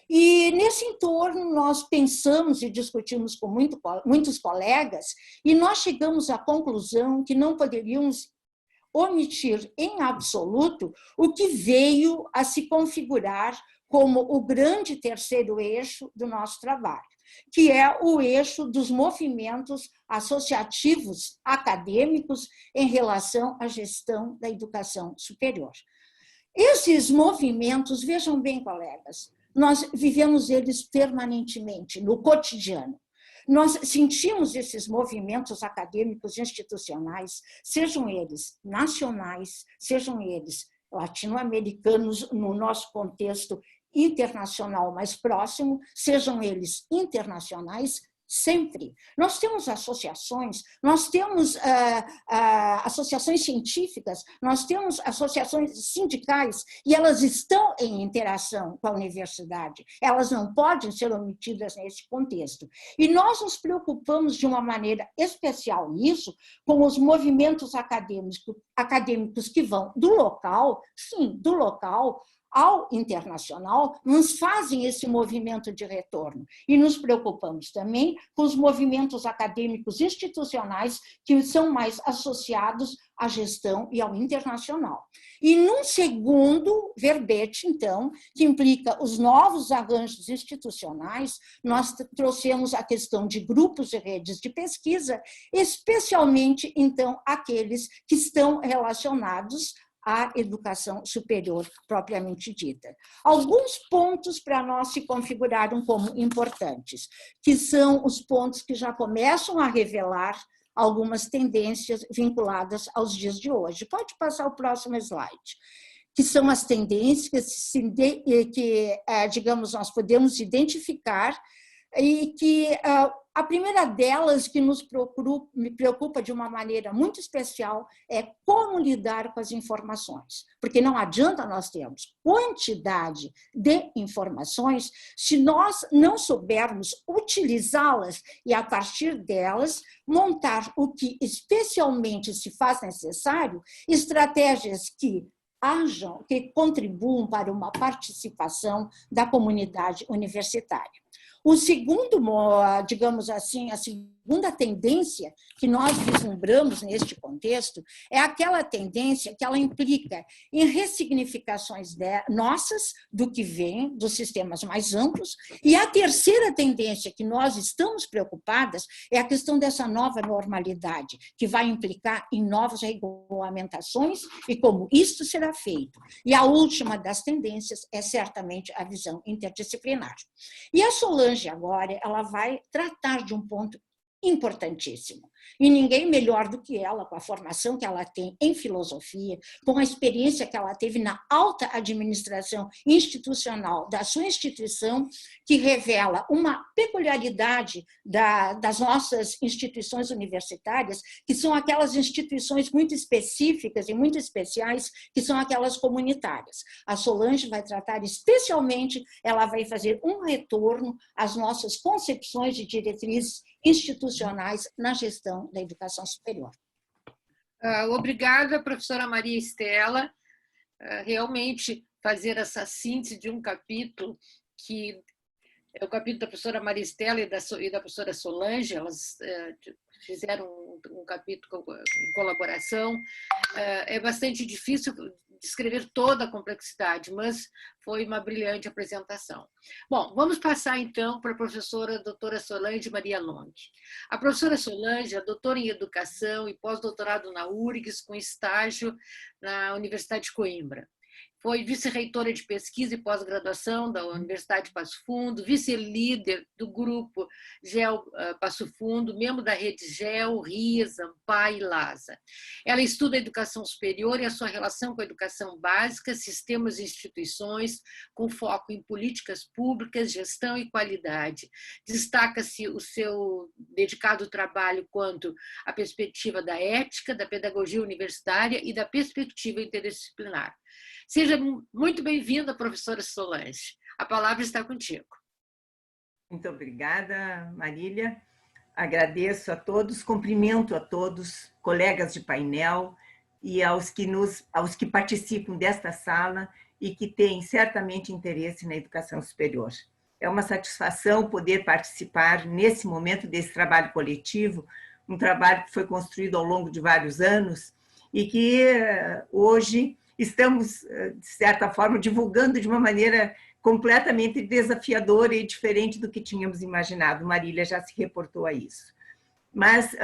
E, nesse entorno, nós pensamos e discutimos com muitos colegas e nós chegamos à conclusão que não poderíamos omitir em absoluto o que veio a se configurar como o grande terceiro eixo do nosso trabalho, que é o eixo dos movimentos associativos acadêmicos em relação à gestão da educação superior. Esses movimentos, vejam bem, colegas, nós vivemos eles permanentemente, no cotidiano. Nós sentimos esses movimentos acadêmicos institucionais, sejam eles nacionais, sejam eles latino-americanos, no nosso contexto internacional mais próximo, sejam eles internacionais, sempre. Nós temos associações, nós temos associações científicas, nós temos associações sindicais, e elas estão em interação com a universidade, elas não podem ser omitidas nesse contexto. E nós nos preocupamos de uma maneira especial nisso, com os movimentos acadêmicos que vão do local, sim, do local, ao internacional, nos fazem esse movimento de retorno. E nos preocupamos também com os movimentos acadêmicos institucionais que são mais associados à gestão e ao internacional. E num segundo verbete, então, que implica os novos arranjos institucionais, nós trouxemos a questão de grupos e redes de pesquisa, especialmente, então, aqueles que estão relacionados à educação superior propriamente dita. Alguns pontos para nós se configuraram como importantes, que são os pontos que já começam a revelar algumas tendências vinculadas aos dias de hoje. Pode passar o próximo slide. Que são as tendências que, digamos, nós podemos identificar e que a primeira delas que me preocupa de uma maneira muito especial é como lidar com as informações, porque não adianta nós termos quantidade de informações se nós não soubermos utilizá-las e, a partir delas, montar o que especialmente se faz necessário, estratégias que contribuam para uma participação da comunidade universitária. O segundo, digamos assim, a segunda tendência que nós vislumbramos neste contexto é aquela tendência que ela implica em ressignificações nossas do que vem dos sistemas mais amplos, e a terceira tendência que nós estamos preocupadas é a questão dessa nova normalidade, que vai implicar em novas regulamentações e como isso será feito. E a última das tendências é certamente a visão interdisciplinar. E a Solange agora ela vai tratar de um ponto importantíssimo. E ninguém melhor do que ela, com a formação que ela tem em filosofia, com a experiência que ela teve na alta administração institucional da sua instituição, que revela uma peculiaridade das nossas instituições universitárias, que são aquelas instituições muito específicas e muito especiais, que são aquelas comunitárias. A Solange vai tratar especialmente, ela vai fazer um retorno às nossas concepções de diretrizes institucionais na gestão da educação superior. Obrigada, professora Maria Estela. Realmente, fazer essa síntese de um capítulo que é o capítulo da professora Maria Estela e da professora Solange, elas fizeram um capítulo em colaboração. É bastante difícil descrever toda a complexidade, mas foi uma brilhante apresentação. Bom, vamos passar então para a professora doutora Solange Maria Long. A professora Solange é doutora em Educação e pós-doutorado na URGS, com estágio na Universidade de Coimbra. Foi vice-reitora de pesquisa e pós-graduação da Universidade de Passo Fundo, vice-líder do grupo GEL Passo Fundo, membro da rede GEL, RIAS, AMPAR e LASA. Ela estuda a educação superior e a sua relação com a educação básica, sistemas e instituições, com foco em políticas públicas, gestão e qualidade. Destaca-se o seu dedicado trabalho quanto à perspectiva da ética, da pedagogia universitária e da perspectiva interdisciplinar. Seja muito bem-vinda, professora Solange. A palavra está contigo. Muito obrigada, Marília. Agradeço a todos, cumprimento a todos, colegas de painel e aos que participam desta sala e que têm certamente interesse na educação superior. É uma satisfação poder participar nesse momento desse trabalho coletivo, um trabalho que foi construído ao longo de vários anos e que hoje estamos, de certa forma, divulgando de uma maneira completamente desafiadora e diferente do que tínhamos imaginado. Marília já se reportou a isso. Mas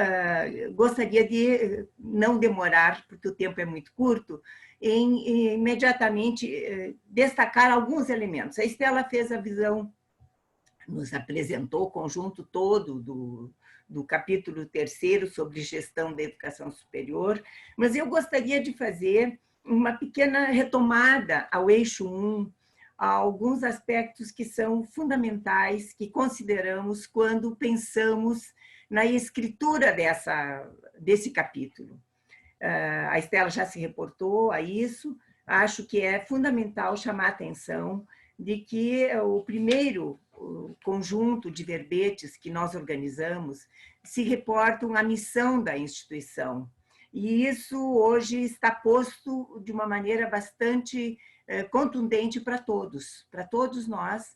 gostaria de não demorar, porque o tempo é muito curto, em imediatamente destacar alguns elementos. A Estela fez a visão, nos apresentou o conjunto todo do capítulo 3º sobre gestão da educação superior, mas eu gostaria de fazer uma pequena retomada ao eixo 1, a alguns aspectos que são fundamentais, que consideramos quando pensamos na escritura desse capítulo. A Estela já se reportou a isso, acho que é fundamental chamar a atenção de que o primeiro conjunto de verbetes que nós organizamos se reportam à missão da instituição. E isso hoje está posto de uma maneira bastante contundente para todos nós.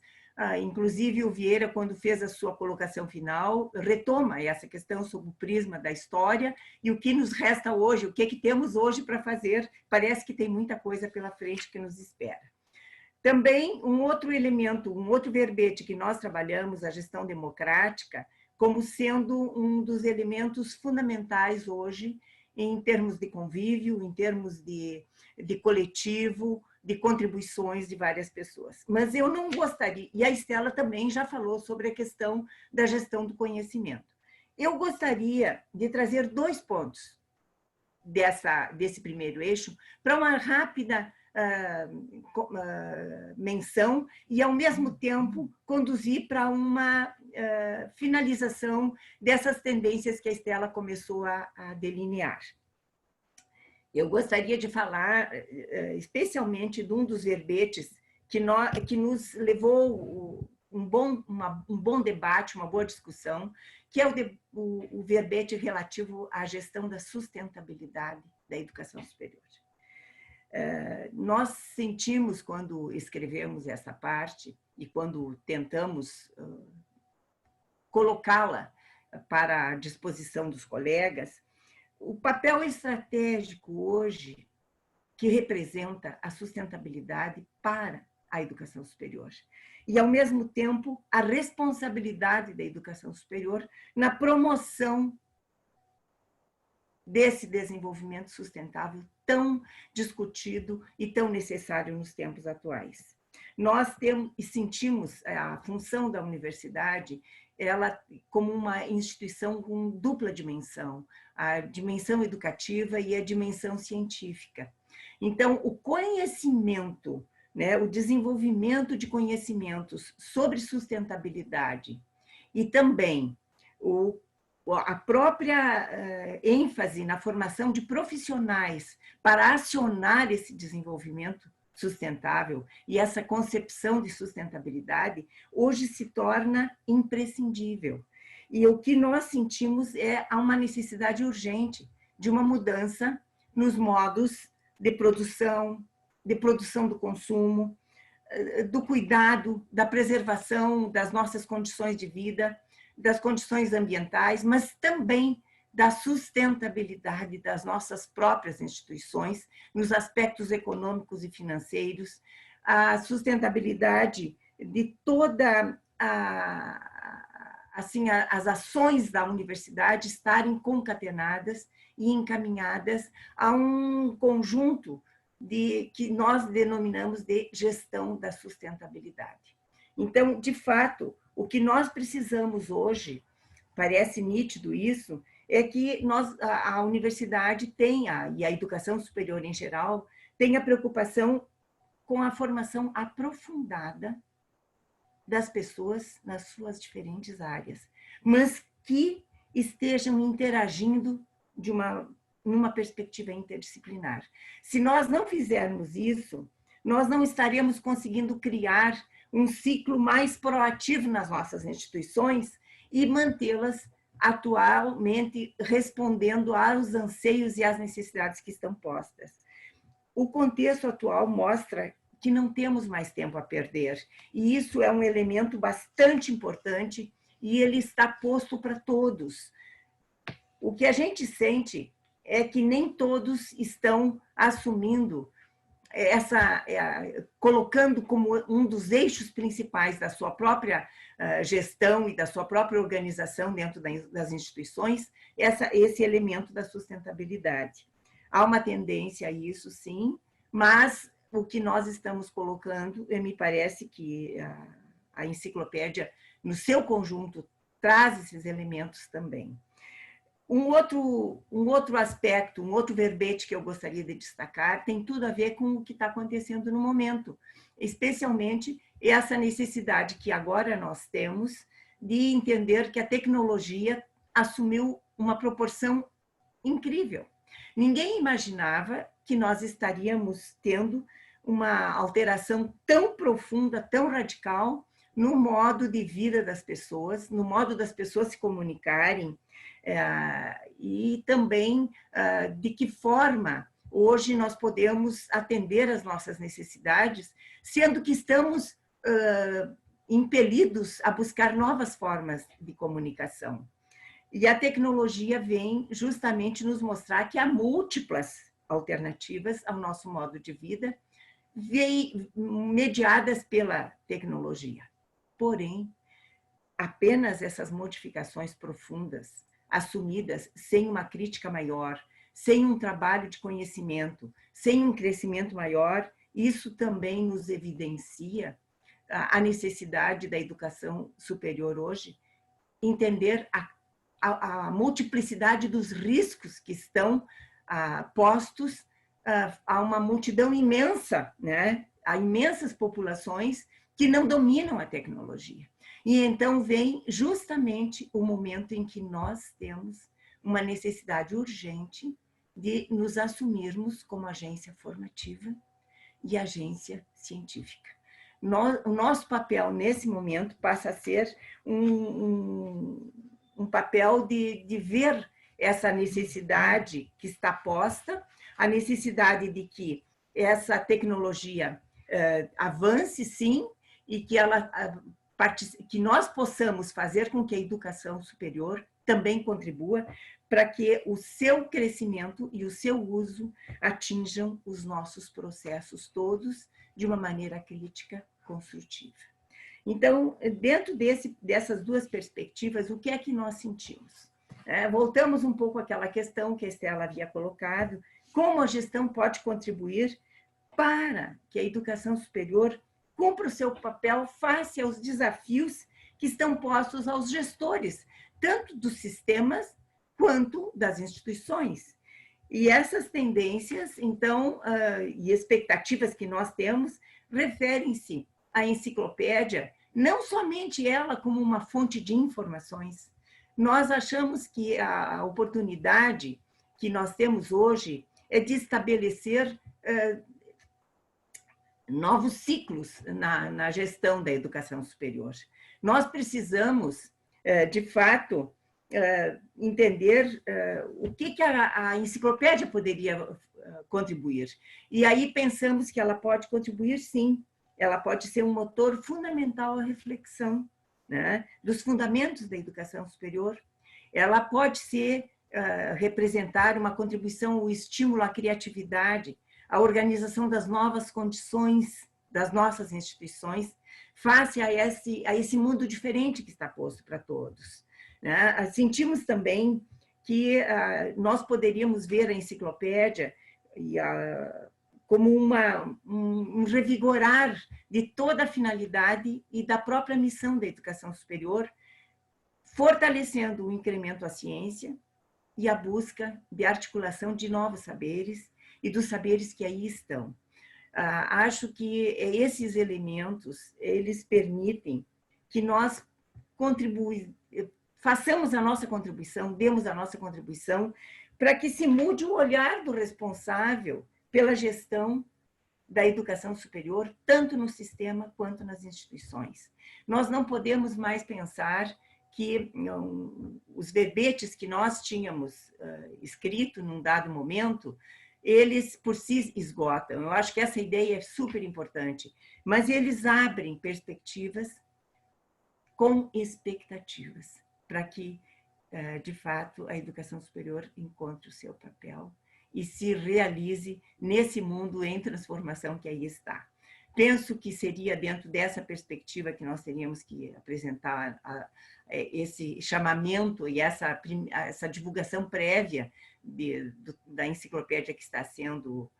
Inclusive o Vieira, quando fez a sua colocação final, retoma essa questão sob o prisma da história e o que nos resta hoje, o que temos hoje para fazer. Parece que tem muita coisa pela frente que nos espera. Também um outro elemento, um outro verbete que nós trabalhamos, a gestão democrática, como sendo um dos elementos fundamentais hoje em termos de convívio, em termos de coletivo, de contribuições de várias pessoas. Mas eu não gostaria, e a Estela também já falou sobre a questão da gestão do conhecimento. Eu gostaria de trazer 2 pontos desse primeiro eixo para uma rápida menção e, ao mesmo tempo, conduzir para uma finalização dessas tendências que a Estela começou a delinear. Eu gostaria de falar especialmente de um dos verbetes que nos levou um bom debate, uma boa discussão, que é o verbete relativo à gestão da sustentabilidade da educação superior. Nós sentimos, quando escrevemos essa parte e quando tentamos colocá-la para a disposição dos colegas, o papel estratégico hoje que representa a sustentabilidade para a educação superior e, ao mesmo tempo, a responsabilidade da educação superior na promoção desse desenvolvimento sustentável tão discutido e tão necessário nos tempos atuais. Nós temos e sentimos a função da universidade ela como uma instituição com dupla dimensão, a dimensão educativa e a dimensão científica. Então, o conhecimento, o desenvolvimento de conhecimentos sobre sustentabilidade e também a própria ênfase na formação de profissionais para acionar esse desenvolvimento sustentável e essa concepção de sustentabilidade hoje se torna imprescindível. E o que nós sentimos é uma necessidade urgente de uma mudança nos modos de produção do consumo, do cuidado, da preservação das nossas condições de vida, das condições ambientais, mas também da sustentabilidade das nossas próprias instituições, nos aspectos econômicos e financeiros, a sustentabilidade de toda as ações da universidade estarem concatenadas e encaminhadas a um conjunto que nós denominamos de gestão da sustentabilidade. Então, de fato, o que nós precisamos hoje, parece nítido isso, é que a universidade tenha, e a educação superior em geral, tenha preocupação com a formação aprofundada das pessoas nas suas diferentes áreas, mas que estejam interagindo numa perspectiva interdisciplinar. Se nós não fizermos isso, nós não estaremos conseguindo criar um ciclo mais proativo nas nossas instituições e mantê-las atualmente respondendo aos anseios e às necessidades que estão postas. O contexto atual mostra que não temos mais tempo a perder, e isso é um elemento bastante importante e ele está posto para todos. O que a gente sente é que nem todos estão assumindo colocando como um dos eixos principais da sua própria gestão e da sua própria organização dentro das instituições, esse elemento da sustentabilidade. Há uma tendência a isso, sim, mas o que nós estamos colocando, me parece que a enciclopédia, no seu conjunto, traz esses elementos também. Um outro aspecto, um outro verbete que eu gostaria de destacar tem tudo a ver com o que está acontecendo no momento, especialmente essa necessidade que agora nós temos de entender que a tecnologia assumiu uma proporção incrível. Ninguém imaginava que nós estaríamos tendo uma alteração tão profunda, tão radical, no modo de vida das pessoas, no modo das pessoas se comunicarem, e também de que forma hoje nós podemos atender às nossas necessidades, sendo que estamos impelidos a buscar novas formas de comunicação. E a tecnologia vem justamente nos mostrar que há múltiplas alternativas ao nosso modo de vida, mediadas pela tecnologia. Porém, apenas essas modificações profundas, assumidas sem uma crítica maior, sem um trabalho de conhecimento, sem um crescimento maior, isso também nos evidencia a necessidade da educação superior hoje, entender a multiplicidade dos riscos que estão postos a uma multidão imensa, né? A imensas populações que não dominam a tecnologia. E então vem justamente o momento em que nós temos uma necessidade urgente de nos assumirmos como agência formativa e agência científica. O nosso papel nesse momento passa a ser um papel de ver essa necessidade que está posta, a necessidade de que essa tecnologia avance, sim, e que nós possamos fazer com que a educação superior também contribua para que o seu crescimento e o seu uso atinjam os nossos processos todos de uma maneira crítica, construtiva. Então, dentro dessas duas perspectivas, o que é que nós sentimos? Voltamos um pouco àquela questão que a Estela havia colocado, como a gestão pode contribuir para que a educação superior cumpra o seu papel face aos desafios que estão postos aos gestores, tanto dos sistemas quanto das instituições. E essas tendências, então, e expectativas que nós temos, referem-se à enciclopédia, não somente ela como uma fonte de informações. Nós achamos que a oportunidade que nós temos hoje é de estabelecer novos ciclos na gestão da educação superior. Nós precisamos, de fato, entender o que a enciclopédia poderia contribuir. E aí pensamos que ela pode contribuir, sim. Ela pode ser um motor fundamental à reflexão, né, dos fundamentos da educação superior. Ela pode ser representar uma contribuição, o estímulo à criatividade, a organização das novas condições das nossas instituições face a esse mundo diferente que está posto para todos. Né? Sentimos também que nós poderíamos ver a enciclopédia como um revigorar de toda a finalidade e da própria missão da educação superior, fortalecendo o incremento à ciência e a busca de articulação de novos saberes e dos saberes que aí estão. Acho que esses elementos, eles permitem que nós façamos a nossa contribuição, demos a nossa contribuição, para que se mude o olhar do responsável pela gestão da educação superior, tanto no sistema quanto nas instituições. Nós não podemos mais pensar que os verbetes que nós tínhamos escrito num dado momento, eles por si esgotam. Eu acho que essa ideia é super importante, mas eles abrem perspectivas com expectativas, para que, de fato, a educação superior encontre o seu papel e se realize nesse mundo em transformação que aí está. Penso que seria dentro dessa perspectiva que nós teríamos que apresentar esse chamamento e essa divulgação prévia da enciclopédia que está sendo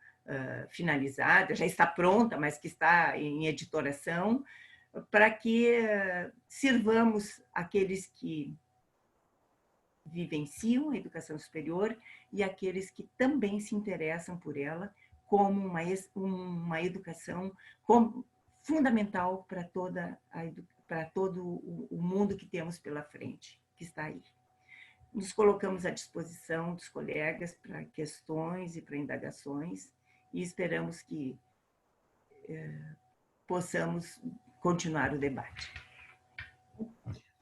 finalizada, já está pronta, mas que está em editoração, para que sirvamos aqueles que vivenciam a educação superior e aqueles que também se interessam por ela como uma educação fundamental para todo o mundo que temos pela frente, que está aí. Nos colocamos à disposição dos colegas para questões e para indagações e esperamos que possamos continuar o debate.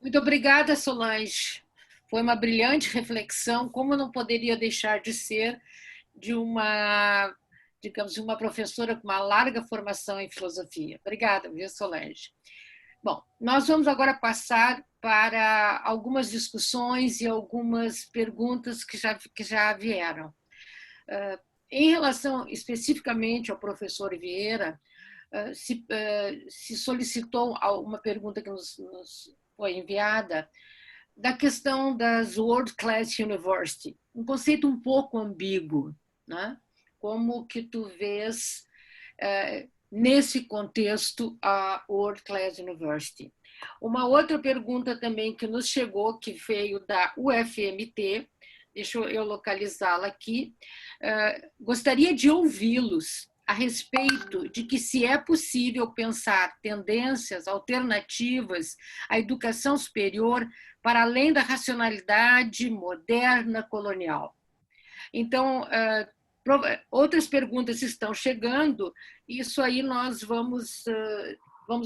Muito obrigada, Solange. Foi uma brilhante reflexão, como não poderia deixar de ser de uma, digamos, de uma professora com uma larga formação em filosofia. Obrigada, viu, Solange? Bom, nós vamos agora passar para algumas discussões e algumas perguntas que já vieram. Em relação especificamente ao professor Vieira, se solicitou uma pergunta que nos foi enviada da questão das World Class University, um conceito um pouco ambíguo, né? Como que tu vês nesse contexto a World Class University? Uma outra pergunta também que nos chegou, que veio da UFMT, deixa eu localizá-la aqui, gostaria de ouvi-los a respeito de que se é possível pensar tendências alternativas à educação superior para além da racionalidade moderna colonial. Então, outras perguntas estão chegando, isso aí nós vamos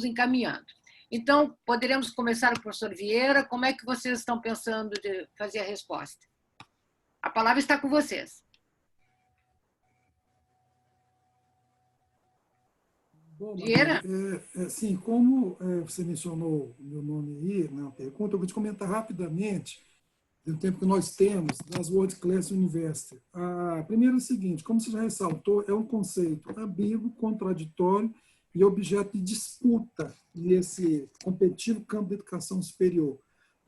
encaminhando. Então, poderemos começar com o professor Vieira. Como é que vocês estão pensando de fazer a resposta? A palavra está com vocês. Bom, Vieira? Sim, como você mencionou o meu nome aí na pergunta, eu vou te comentar rapidamente do tempo que nós temos das World Class University. Primeiro é o seguinte, como você já ressaltou, é um conceito ambíguo, contraditório e objeto de disputa nesse competitivo campo da educação superior.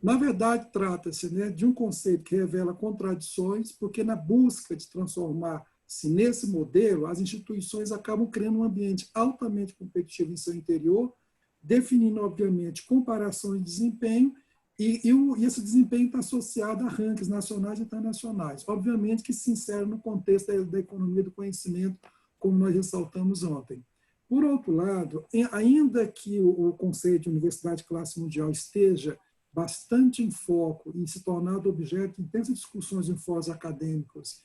Na verdade, trata-se, né, de um conceito que revela contradições, porque na busca de transformar-se nesse modelo, as instituições acabam criando um ambiente altamente competitivo em seu interior, definindo, obviamente, comparações de desempenho, e esse desempenho está associado a rankings nacionais e internacionais, obviamente que se insere no contexto da economia do conhecimento, como nós ressaltamos ontem. Por outro lado, ainda que o conceito de universidade de classe mundial esteja bastante em foco e se tornado objeto de intensas discussões em fóruns acadêmicos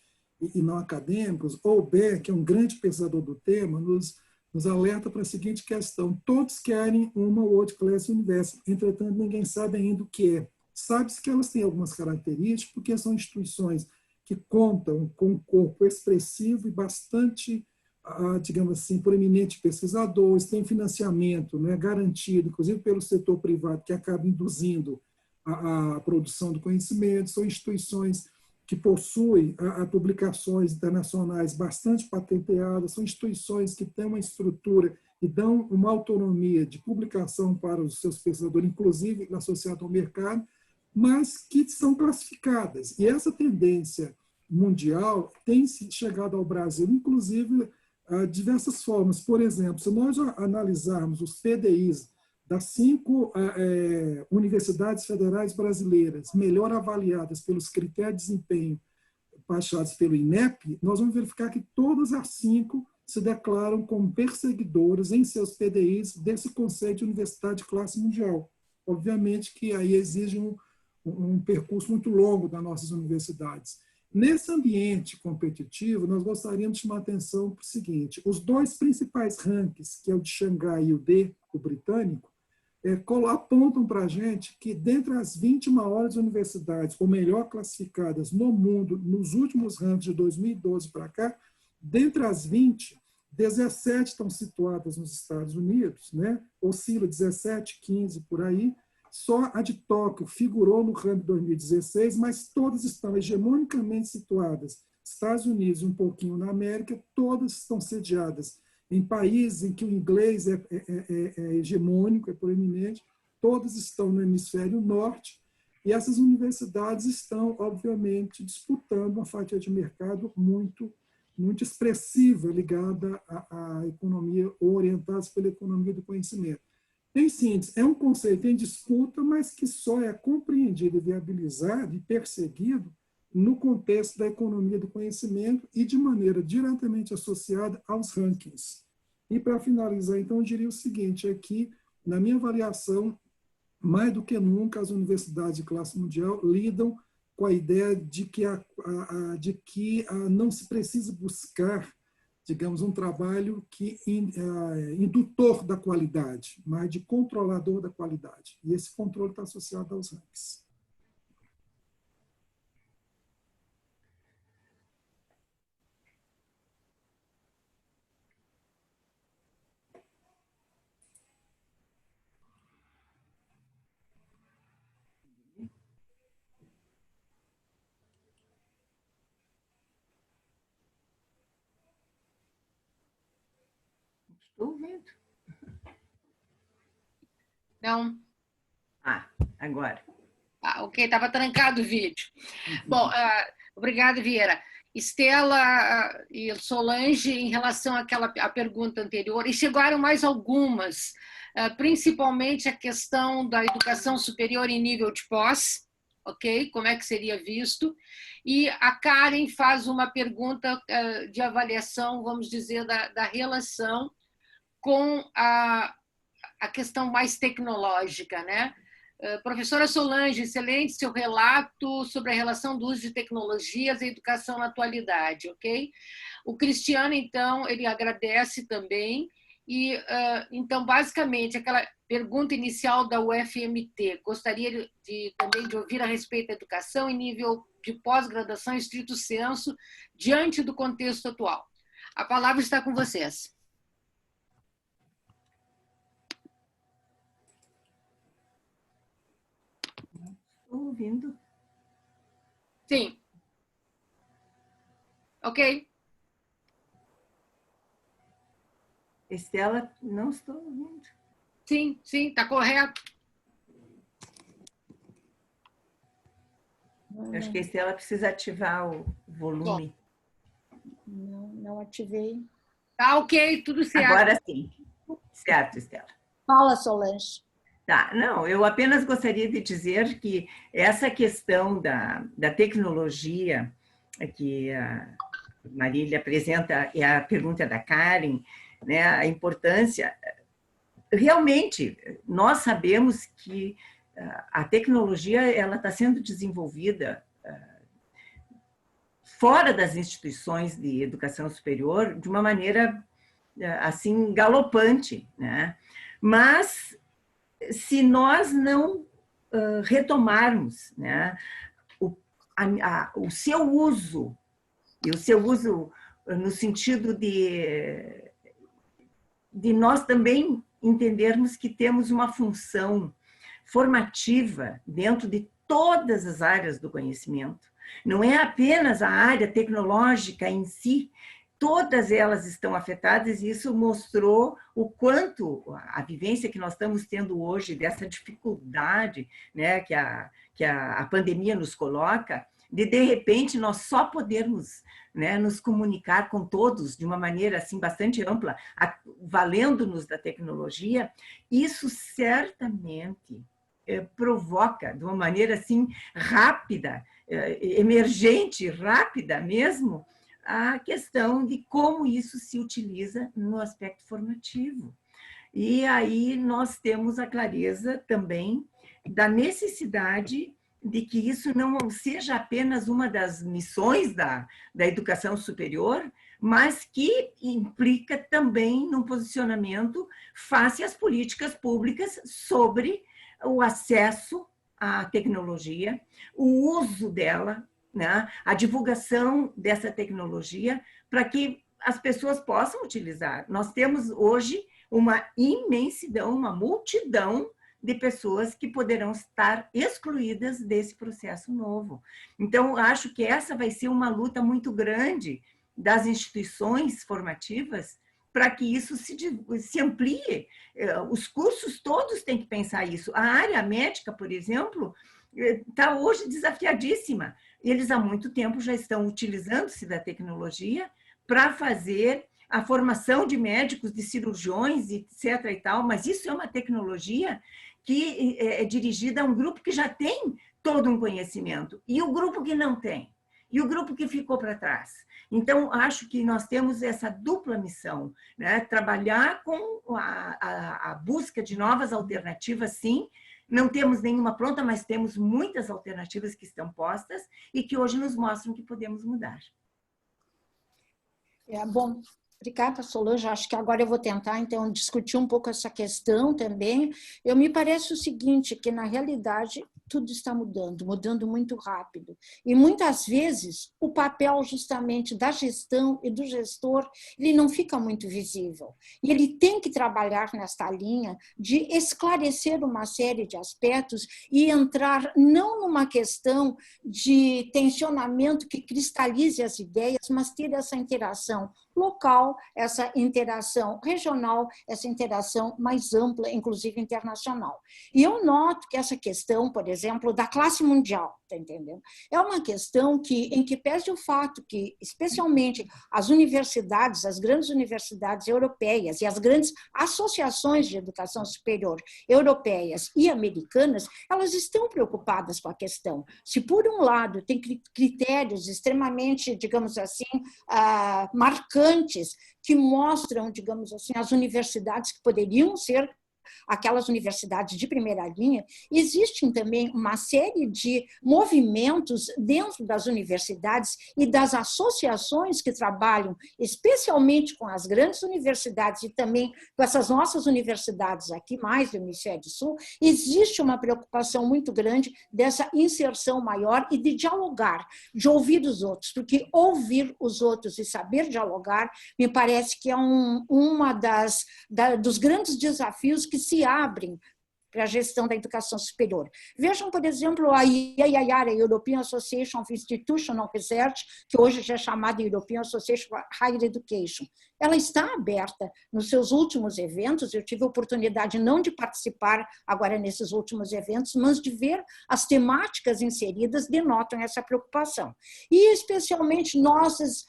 e não acadêmicos, o Beck, que é um grande pesquisador do tema, nos alerta para a seguinte questão: todos querem uma World Class University, entretanto ninguém sabe ainda o que é. Sabe-se que elas têm algumas características, porque são instituições que contam com um corpo expressivo e bastante, digamos assim, proeminente de pesquisadores, têm financiamento, né, garantido, inclusive pelo setor privado, que acaba induzindo a produção do conhecimento, são instituições que possuem publicações internacionais bastante patenteadas, são instituições que têm uma estrutura e dão uma autonomia de publicação para os seus pesquisadores, inclusive associado ao mercado, mas que são classificadas. E essa tendência mundial tem chegado ao Brasil, inclusive, de diversas formas. Por exemplo, se nós analisarmos os PDIs das 5 universidades federais brasileiras melhor avaliadas pelos critérios de desempenho baixados pelo INEP, nós vamos verificar que todas as 5 se declaram como perseguidoras em seus PDIs desse conceito de universidade de classe mundial. Obviamente que aí exige um percurso muito longo das nossas universidades. Nesse ambiente competitivo, nós gostaríamos de chamar a atenção para o seguinte: os 2 principais rankings, que é o de Xangai e o D, o britânico, apontam para a gente que, dentre as 20 maiores universidades, ou melhor classificadas no mundo, nos últimos rankings de 2012 para cá, dentre as 20, 17 estão situadas nos Estados Unidos, né? Oscila 17, 15 por aí. Só a de Tóquio figurou no ranking de 2016, mas todas estão hegemonicamente situadas. Estados Unidos e um pouquinho na América, todas estão sediadas em países em que o inglês é hegemônico, é proeminente, todas estão no hemisfério norte, e essas universidades estão, obviamente, disputando uma fatia de mercado muito expressiva, ligada à economia, ou orientadas pela economia do conhecimento. Em síntese, é um conceito em disputa, mas que só é compreendido, viabilizado e perseguido no contexto da economia do conhecimento e de maneira diretamente associada aos rankings. E, para finalizar, então, eu diria o seguinte, é que, na minha avaliação, mais do que nunca, as universidades de classe mundial lidam com a ideia de que não se precisa buscar, digamos, um trabalho indutor da qualidade, mas de controlador da qualidade. E esse controle está associado aos rankings. Estou ouvindo. Não. Agora. Ok, estava trancado o vídeo. Bom, obrigada, Vieira. Estela e Solange, em relação à pergunta anterior, e chegaram mais algumas, principalmente a questão da educação superior em nível de pós, ok? Como é que seria visto? E a Karen faz uma pergunta de avaliação, vamos dizer, da relação com a questão mais tecnológica, né? Professora Solange, excelente seu relato sobre a relação do uso de tecnologias e educação na atualidade, ok? O Cristiano, então, ele agradece também. E, então, basicamente, aquela pergunta inicial da UFMT, gostaria também de ouvir a respeito da educação em nível de pós-graduação estrito sensu, diante do contexto atual. A palavra está com vocês. Estou ouvindo. Sim. Ok. Estela, não estou ouvindo. Sim, está correto. Acho que a Estela precisa ativar o volume. Não ativei. Tá ok, tudo certo. Agora sim. Certo, Estela. Fala, Solange. Tá, não, eu apenas gostaria de dizer que essa questão da tecnologia que a Marília apresenta, e a pergunta da Karen, né, a importância, realmente, nós sabemos que a tecnologia ela está sendo desenvolvida fora das instituições de educação superior de uma maneira, assim, galopante, né? Mas se nós não retomarmos, né, o seu uso, e o seu uso no sentido de nós também entendermos que temos uma função formativa dentro de todas as áreas do conhecimento. Não é apenas a área tecnológica em si, todas elas estão afetadas, e isso mostrou o quanto a vivência que nós estamos tendo hoje, dessa dificuldade, né, que a pandemia nos coloca, de repente nós só podermos, né, nos comunicar com todos de uma maneira assim bastante ampla, valendo-nos da tecnologia, isso certamente provoca de uma maneira assim rápida, emergente, rápida mesmo, a questão de como isso se utiliza no aspecto formativo. E aí nós temos a clareza também da necessidade de que isso não seja apenas uma das missões da educação superior, mas que implica também num posicionamento face às políticas públicas sobre o acesso à tecnologia, o uso dela, né, a divulgação dessa tecnologia para que as pessoas possam utilizar. Nós temos hoje uma imensidão, uma multidão de pessoas que poderão estar excluídas desse processo novo. Então, acho que essa vai ser uma luta muito grande das instituições formativas para que isso se amplie. Os cursos todos têm que pensar isso. A área médica, por exemplo, está hoje desafiadíssima. Eles há muito tempo já estão utilizando-se da tecnologia para fazer a formação de médicos, de cirurgiões, etc. e tal, mas isso é uma tecnologia que é dirigida a um grupo que já tem todo um conhecimento, e o grupo que não tem, e o grupo que ficou para trás. Então, acho que nós temos essa dupla missão, né? Trabalhar com a busca de novas alternativas, sim. Não temos nenhuma pronta, mas temos muitas alternativas que estão postas e que hoje nos mostram que podemos mudar. Bom, obrigada, Solange. Acho que agora eu vou tentar, então, discutir um pouco essa questão também. Me parece o seguinte, que, na realidade, tudo está mudando muito rápido. E, muitas vezes, o papel, justamente, da gestão e do gestor, ele não fica muito visível. E ele tem que trabalhar nesta linha de esclarecer uma série de aspectos e entrar não numa questão de tensionamento que cristalize as ideias, mas ter essa interação local, essa interação regional, essa interação mais ampla, inclusive internacional. E eu noto que essa questão, por exemplo, da classe mundial, tá entendendo? É uma questão em que pese o fato que, especialmente as universidades, as grandes universidades europeias e as grandes associações de educação superior europeias e americanas, elas estão preocupadas com a questão. Se, por um lado, tem critérios extremamente, digamos assim, marcantes, que mostram, digamos assim, as universidades que poderiam ser aquelas universidades de primeira linha, existem também uma série de movimentos dentro das universidades e das associações que trabalham especialmente com as grandes universidades e também com essas nossas universidades aqui, mais do Hemisfério Sul. Existe uma preocupação muito grande dessa inserção maior e de dialogar, de ouvir os outros, porque ouvir os outros e saber dialogar me parece que é dos grandes desafios que se abrem para a gestão da educação superior. Vejam, por exemplo, a IAIAR, a European Association of Institutional Research, que hoje já é chamada European Association of Higher Education. Ela está aberta nos seus últimos eventos. Eu tive a oportunidade não de participar agora nesses últimos eventos, mas de ver as temáticas inseridas denotam essa preocupação. E especialmente nossas,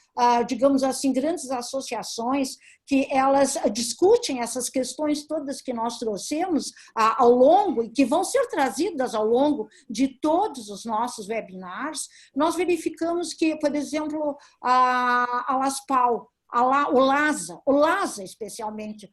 digamos assim, grandes associações que elas discutem essas questões todas que nós trouxemos ao longo e que vão ser trazidas ao longo de todos os nossos webinars. Nós verificamos que, por exemplo, a LASPAL, o LASA especialmente,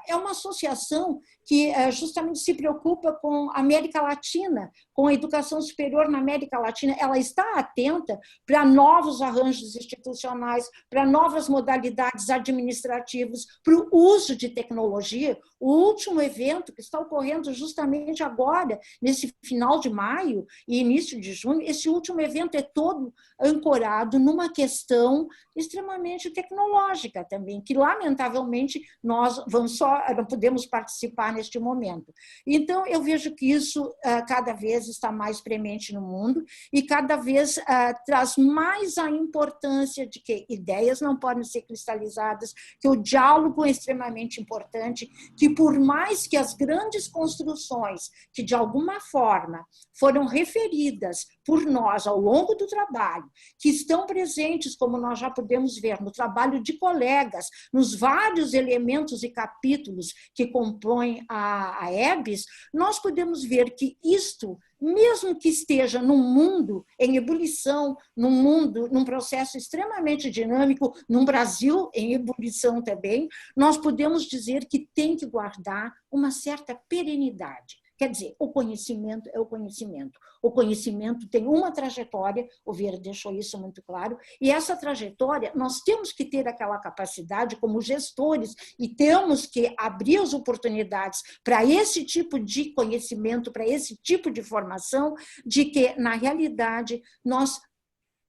é uma associação que justamente se preocupa com a América Latina, com a educação superior na América Latina. Ela está atenta para novos arranjos institucionais, para novas modalidades administrativas, para o uso de tecnologia. O último evento que está ocorrendo justamente agora, nesse final de maio e início de junho, esse último evento é todo ancorado numa questão extremamente tecnológica também, que lamentavelmente nós não podemos participar neste momento. Então, eu vejo que isso cada vez vez está mais premente no mundo e cada vez traz mais a importância de que ideias não podem ser cristalizadas, que o diálogo é extremamente importante, que por mais que as grandes construções que de alguma forma foram referidas por nós ao longo do trabalho, que estão presentes, como nós já podemos ver, no trabalho de colegas, nos vários elementos e capítulos que compõem a EBS, nós podemos ver que isto, mesmo que esteja num mundo em ebulição, num processo extremamente dinâmico, num Brasil em ebulição também, nós podemos dizer que tem que guardar uma certa perenidade. Quer dizer, o conhecimento é o conhecimento. O conhecimento tem uma trajetória, o Vieira deixou isso muito claro, e essa trajetória nós temos que ter aquela capacidade como gestores e temos que abrir as oportunidades para esse tipo de conhecimento, para esse tipo de formação, de que, na realidade, nós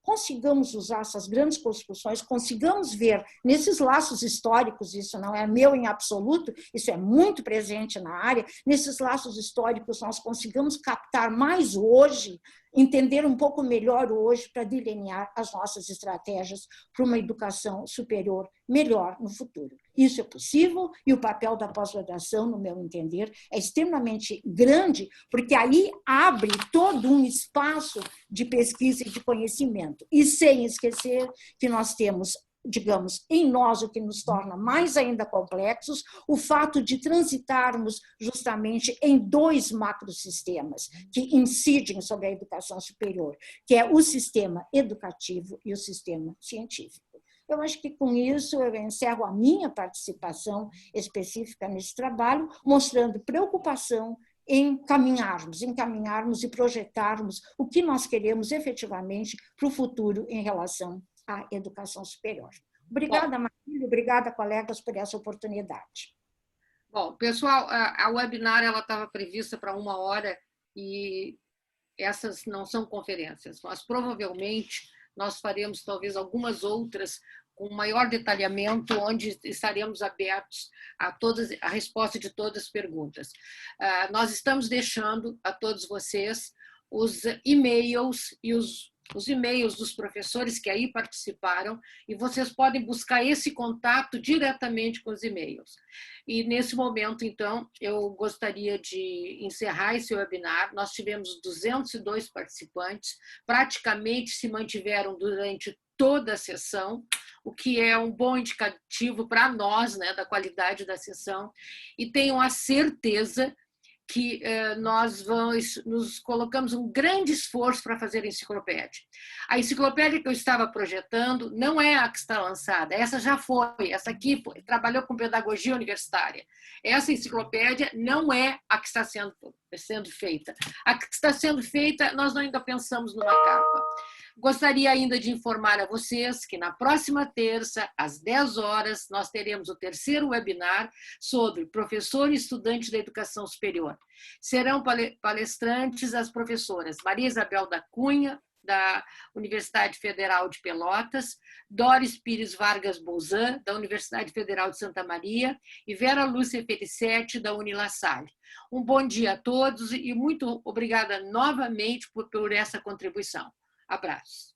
consigamos usar essas grandes construções, consigamos ver nesses laços históricos, isso não é meu em absoluto, isso é muito presente na área, nesses laços históricos nós consigamos captar mais hoje, entender um pouco melhor hoje para delinear as nossas estratégias para uma educação superior melhor no futuro. Isso é possível e o papel da pós-graduação, no meu entender, é extremamente grande, porque aí abre todo um espaço de pesquisa e de conhecimento. E sem esquecer que nós temos, digamos, em nós, o que nos torna mais ainda complexos, o fato de transitarmos justamente em dois macrosistemas que incidem sobre a educação superior, que é o sistema educativo e o sistema científico. Eu acho que, com isso, eu encerro a minha participação específica nesse trabalho, mostrando preocupação em caminharmos e projetarmos o que nós queremos efetivamente para o futuro em relação à educação superior. Obrigada, Marília, obrigada, colegas, por essa oportunidade. Bom, pessoal, a webinar estava prevista para 1 hora e essas não são conferências, mas provavelmente nós faremos talvez algumas outras com maior detalhamento, onde estaremos abertos a resposta de todas as perguntas. Nós estamos deixando a todos vocês os e-mails e os e-mails dos professores que aí participaram, e vocês podem buscar esse contato diretamente com os e-mails. E, nesse momento, então, eu gostaria de encerrar esse webinar. Nós tivemos 202 participantes, praticamente se mantiveram durante toda a sessão, o que é um bom indicativo para nós, né, da qualidade da sessão, e tenho a certeza que nós nos colocamos um grande esforço para fazer a enciclopédia. A enciclopédia que eu estava projetando não é a que está lançada, essa já foi, essa aqui trabalhou com pedagogia universitária. Essa enciclopédia não é a que está sendo feita. A que está sendo feita, nós ainda pensamos numa capa. Gostaria ainda de informar a vocês que na próxima terça, às 10 horas, nós teremos o 3º webinar sobre professor e estudante da educação superior. Serão palestrantes as professoras Maria Isabel da Cunha, da Universidade Federal de Pelotas, Doris Pires Vargas Bolzan, da Universidade Federal de Santa Maria, e Vera Lúcia Felicetti, da Unilassalle. Um bom dia a todos e muito obrigada novamente por essa contribuição. Abraços.